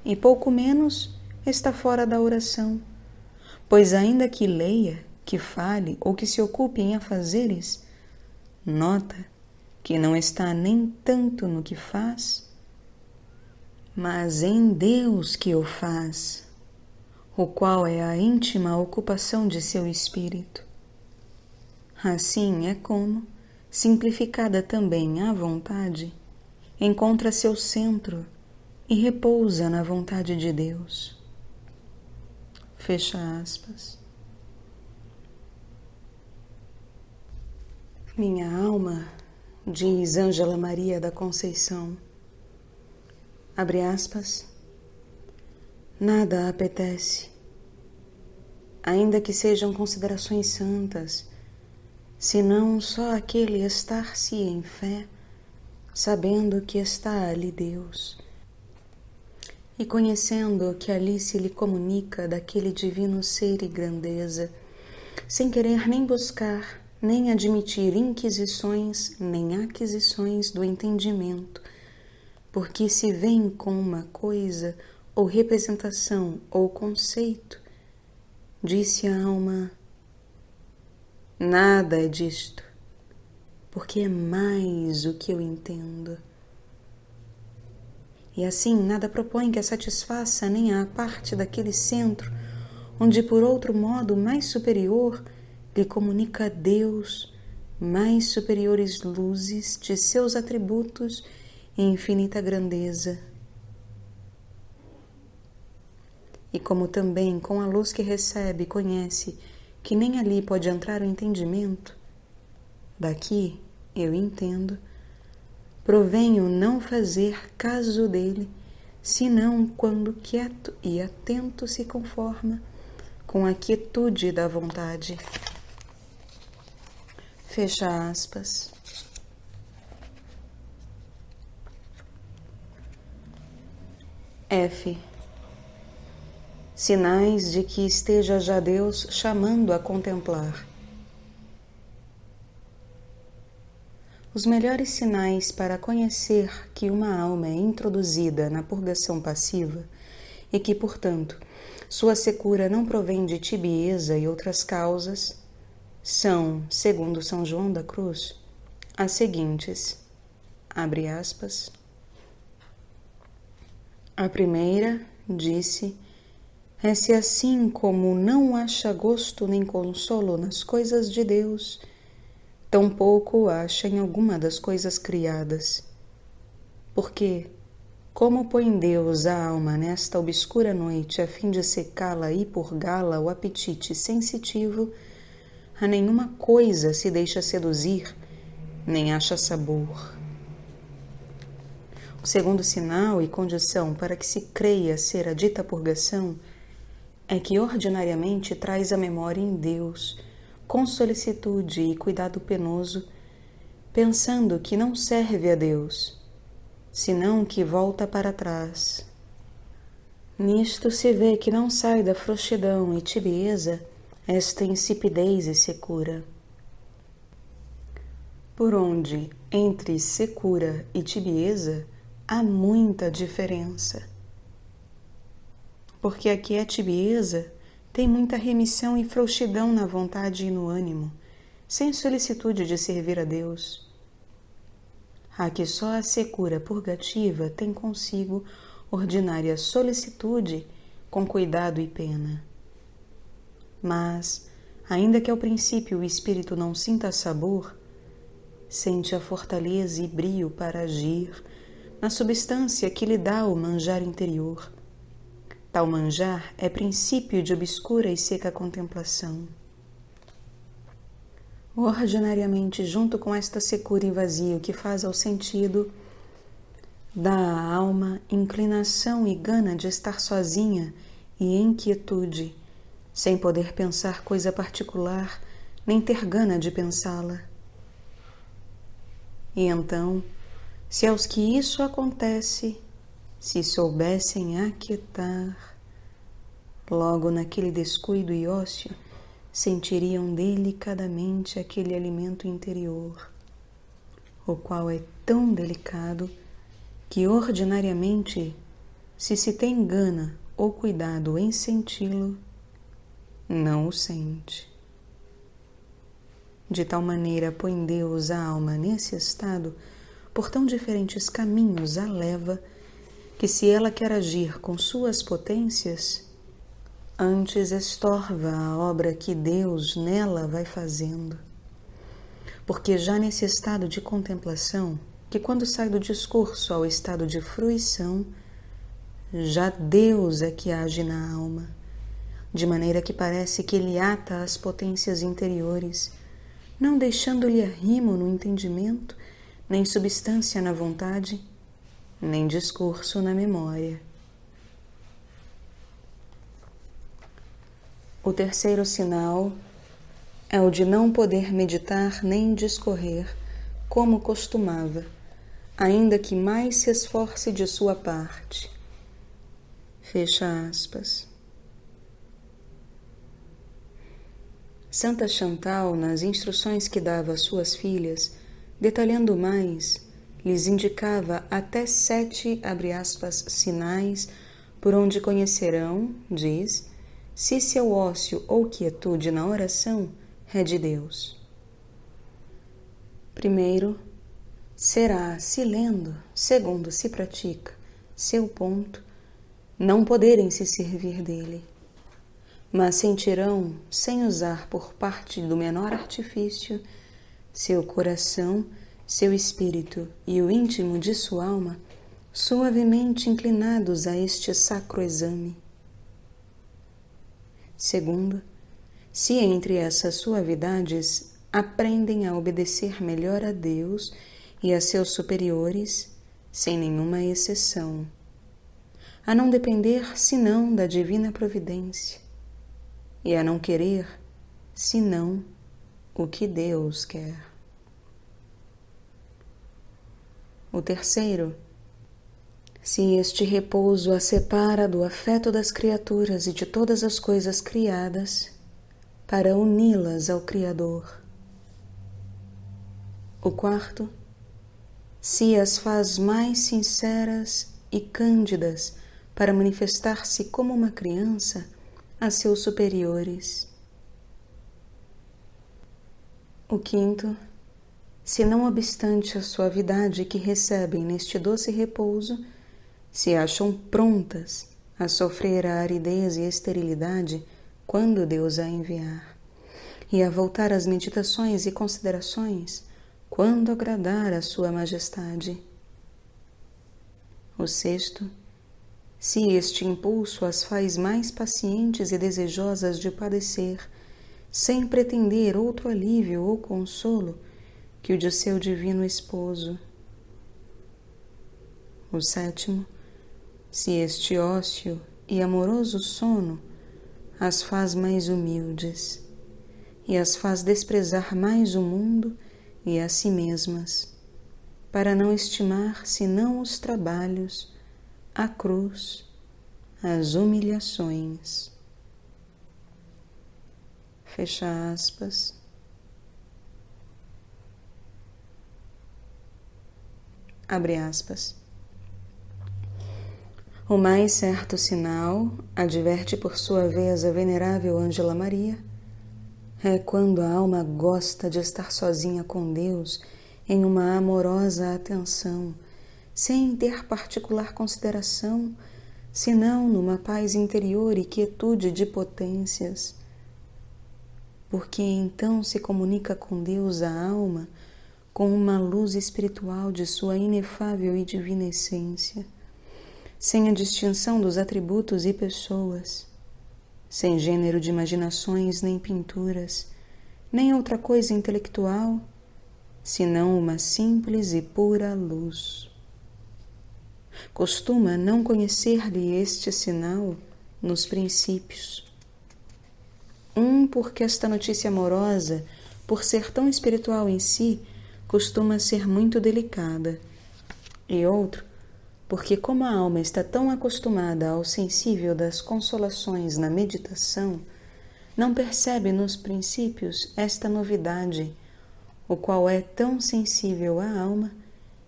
E pouco menos está fora da oração, pois ainda que leia, que fale ou que se ocupe em afazeres, nota que não está nem tanto no que faz, mas em Deus que o faz, o qual é a íntima ocupação de seu espírito. Assim é como, simplificada também a vontade, encontra seu centro e repousa na vontade de Deus. Fecha aspas. Minha alma, diz Ângela Maria da Conceição, abre aspas, nada a apetece, ainda que sejam considerações santas, senão só aquele estar-se em fé, sabendo que está ali Deus, e conhecendo que ali se lhe comunica daquele divino ser e grandeza, sem querer nem buscar, nem admitir inquisições, nem aquisições do entendimento, porque se vem com uma coisa, ou representação, ou conceito, disse a alma, nada é disto, porque é mais o que eu entendo. E assim nada propõe que a satisfaça nem a parte daquele centro, onde por outro modo mais superior lhe comunica Deus, mais superiores luzes de seus atributos e infinita grandeza. e como também com a luz que recebe conhece que nem ali pode entrar o entendimento, daqui eu entendo, provenho não fazer caso dele, senão quando quieto e atento se conforma com a quietude da vontade. Fecha aspas. F. Sinais de que esteja já Deus chamando a contemplar. Os melhores sinais para conhecer que uma alma é introduzida na purgação passiva e que, portanto, sua secura não provém de tibieza e outras causas são, segundo São João da Cruz, as seguintes, abre aspas. A primeira, disse, é se assim como não acha gosto nem consolo nas coisas de Deus, tampouco acha em alguma das coisas criadas. Porque, como põe Deus a alma nesta obscura noite a fim de secá-la e purgá-la o apetite sensitivo, a nenhuma coisa se deixa seduzir, nem acha sabor. O segundo sinal e condição para que se creia ser a dita purgação é que ordinariamente traz a memória em Deus, com solicitude e cuidado penoso, pensando que não serve a Deus, senão que volta para trás. Nisto se vê que não sai da frouxidão e tibieza esta insipidez e secura. Por onde, entre secura e tibieza, há muita diferença. Porque aqui é tibieza, tem muita remissão e frouxidão na vontade e no ânimo, sem solicitude de servir a Deus. Aqui só a secura purgativa tem consigo ordinária solicitude com cuidado e pena. Mas, ainda que ao princípio o espírito não sinta sabor, sente a fortaleza e brio para agir na substância que lhe dá o manjar interior. Tal manjar é princípio de obscura e seca contemplação. Ordinariamente, junto com esta secura e vazio que faz ao sentido, dá à alma inclinação e gana de estar sozinha e em quietude, sem poder pensar coisa particular, nem ter gana de pensá-la. E então, se aos que isso acontece, se soubessem aquietar, logo naquele descuido e ócio, sentiriam delicadamente aquele alimento interior, o qual é tão delicado que ordinariamente, se tem gana ou cuidado em senti-lo, não o sente. De tal maneira põe Deus a alma nesse estado, por tão diferentes caminhos a leva, que se ela quer agir com suas potências, antes estorva a obra que Deus nela vai fazendo. Porque já nesse estado de contemplação, que quando sai do discurso ao estado de fruição, já Deus é que age na alma, de maneira que parece que Ele ata as potências interiores, não deixando-lhe arrimo no entendimento, nem substância na vontade, nem discurso na memória. O terceiro sinal é o de não poder meditar nem discorrer como costumava, ainda que mais se esforce de sua parte. Fecha aspas. Santa Chantal, nas instruções que dava às suas filhas, detalhando mais, lhes indicava até 7, abre aspas, sinais por onde conhecerão, diz, se seu ócio ou quietude na oração é de Deus. Primeiro, será, se lendo, segundo se pratica, seu ponto, não poderem se servir dele, mas sentirão, sem usar por parte do menor artifício, seu coração, seu espírito e o íntimo de sua alma suavemente inclinados a este sacro exame. Segundo, se entre essas suavidades aprendem a obedecer melhor a Deus e a seus superiores, sem nenhuma exceção, a não depender senão da divina providência e a não querer senão o que Deus quer. O terceiro, se este repouso a separa do afeto das criaturas e de todas as coisas criadas, para uni-las ao Criador. O quarto, se as faz mais sinceras e cândidas para manifestar-se como uma criança a seus superiores. O quinto, se não obstante a suavidade que recebem neste doce repouso, se acham prontas a sofrer a aridez e esterilidade quando Deus a enviar, e a voltar às meditações e considerações quando agradar a Sua Majestade. O sexto, se este impulso as faz mais pacientes e desejosas de padecer, sem pretender outro alívio ou consolo que o de seu divino esposo. O sétimo, se este ócio e amoroso sono as faz mais humildes e as faz desprezar mais o mundo e a si mesmas, para não estimar senão os trabalhos, a cruz, as humilhações. Fecha aspas. Abre aspas. O mais certo sinal, adverte por sua vez a venerável Ângela Maria, é quando a alma gosta de estar sozinha com Deus em uma amorosa atenção, sem ter particular consideração, senão numa paz interior e quietude de potências. Porque então se comunica com Deus a alma com uma luz espiritual de sua inefável e divina essência, sem a distinção dos atributos e pessoas, sem gênero de imaginações nem pinturas, nem outra coisa intelectual, senão uma simples e pura luz. Costuma não conhecer-lhe este sinal nos princípios. Porque esta notícia amorosa, por ser tão espiritual em si, costuma ser muito delicada, e outro, porque como a alma está tão acostumada ao sensível das consolações na meditação, não percebe nos princípios esta novidade, o qual é tão sensível à alma,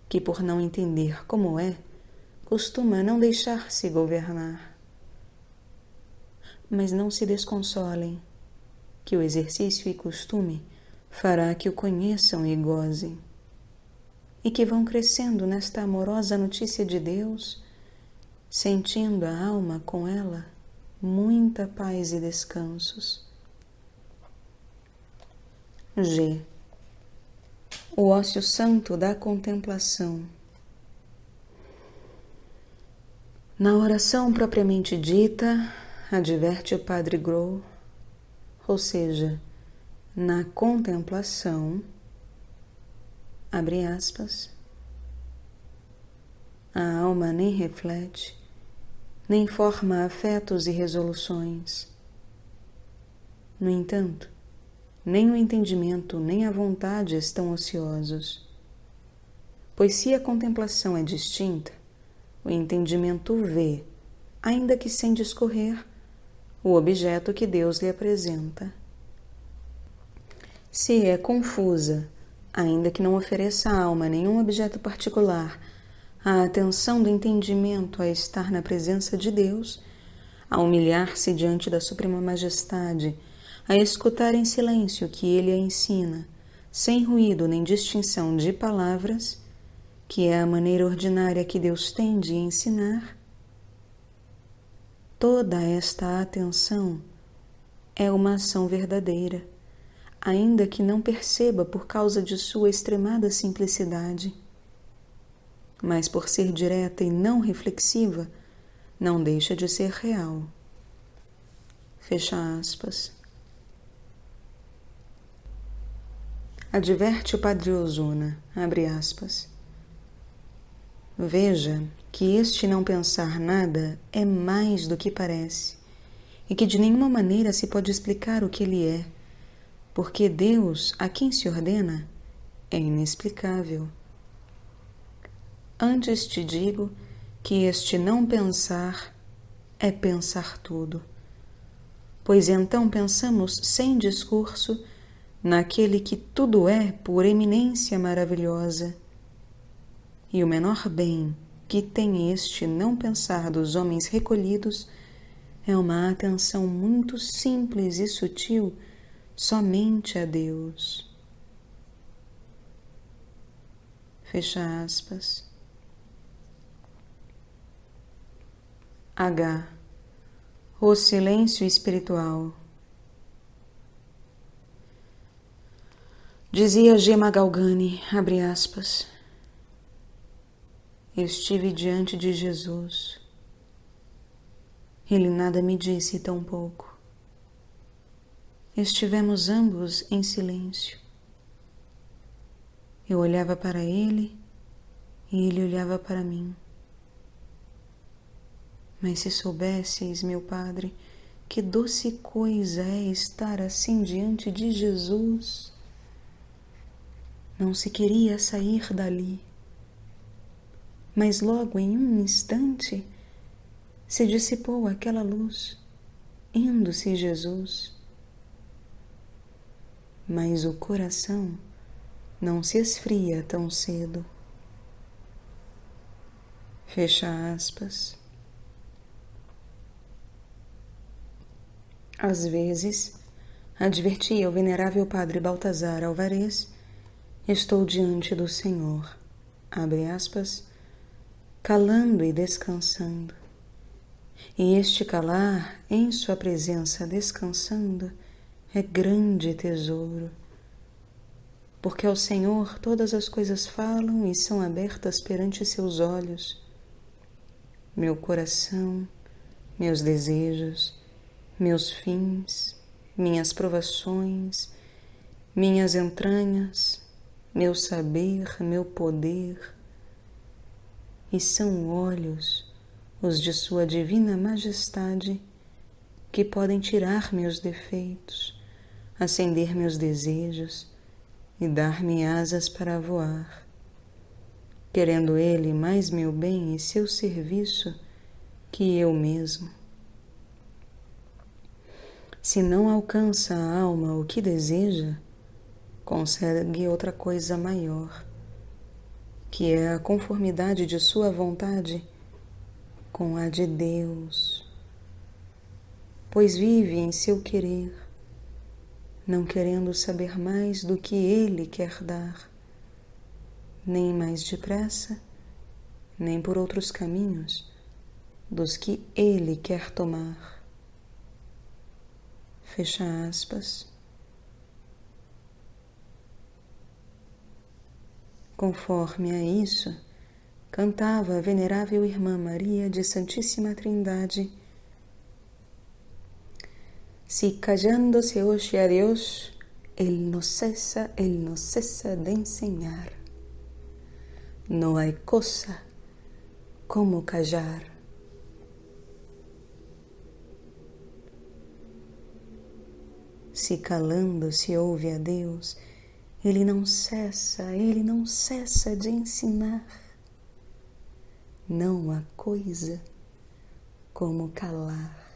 que por não entender como é, costuma não deixar-se governar. Mas não se desconsolem, que o exercício e costume fará que o conheçam e gozem, e que vão crescendo nesta amorosa notícia de Deus, sentindo a alma com ela muita paz e descansos. G. O ócio santo da contemplação. Na oração propriamente dita, adverte o Padre Grohl, ou seja, na contemplação, abre aspas, a alma nem reflete, nem forma afetos e resoluções. No entanto, nem o entendimento nem a vontade estão ociosos, pois se a contemplação é distinta, o entendimento vê, ainda que sem discorrer, o objeto que Deus lhe apresenta. Se é confusa, ainda que não ofereça à alma nenhum objeto particular, a atenção do entendimento a estar na presença de Deus, a humilhar-se diante da Suprema Majestade, a escutar em silêncio o que Ele a ensina, sem ruído nem distinção de palavras, que é a maneira ordinária que Deus tem de ensinar, toda esta atenção é uma ação verdadeira, ainda que não perceba por causa de sua extremada simplicidade. Mas por ser direta e não reflexiva, não deixa de ser real. Fecha aspas. Adverte o Padre Ozuna, abre aspas. Veja que este não pensar nada é mais do que parece, e que de nenhuma maneira se pode explicar o que ele é, porque Deus, a quem se ordena, é inexplicável. Antes te digo que este não pensar é pensar tudo, pois então pensamos sem discurso naquele que tudo é por eminência maravilhosa. E o menor bem que tem este não pensar dos homens recolhidos é uma atenção muito simples e sutil somente a Deus. Fecha aspas. H. O silêncio espiritual. Dizia Gema Galgani, abre aspas, estive diante de Jesus. Ele nada me disse tão pouco. Estivemos ambos em silêncio. Eu olhava para ele e ele olhava para mim. Mas se soubesseis, meu Padre, que doce coisa é estar assim diante de Jesus. Não se queria sair dali. Mas logo em um instante se dissipou aquela luz, indo-se Jesus. Mas o coração não se esfria tão cedo. Fecha aspas. Às vezes, advertia o venerável Padre Baltazar Alvarez, estou diante do Senhor, abre aspas, calando e descansando. E este calar, em sua presença descansando, é grande tesouro. Porque ao Senhor todas as coisas falam e são abertas perante seus olhos. Meu coração, meus desejos, meus fins, minhas provações, minhas entranhas, meu saber, meu poder, e são olhos, os de sua divina majestade, que podem tirar meus defeitos, acender meus desejos e dar-me asas para voar, querendo ele mais meu bem e seu serviço que eu mesmo. Se não alcança a alma o que deseja, consegue outra coisa maior, que é a conformidade de sua vontade com a de Deus, pois vive em seu querer, não querendo saber mais do que Ele quer dar, nem mais depressa, nem por outros caminhos dos que Ele quer tomar. Fecha aspas. Conforme a isso, cantava a venerável Irmã Maria de Santíssima Trindade. Si callando se oye a Dios, Él no cesa de enseñar. No hay cosa como callar. Se calando se ouve a Deus, Ele não cessa de ensinar. Não há coisa como calar.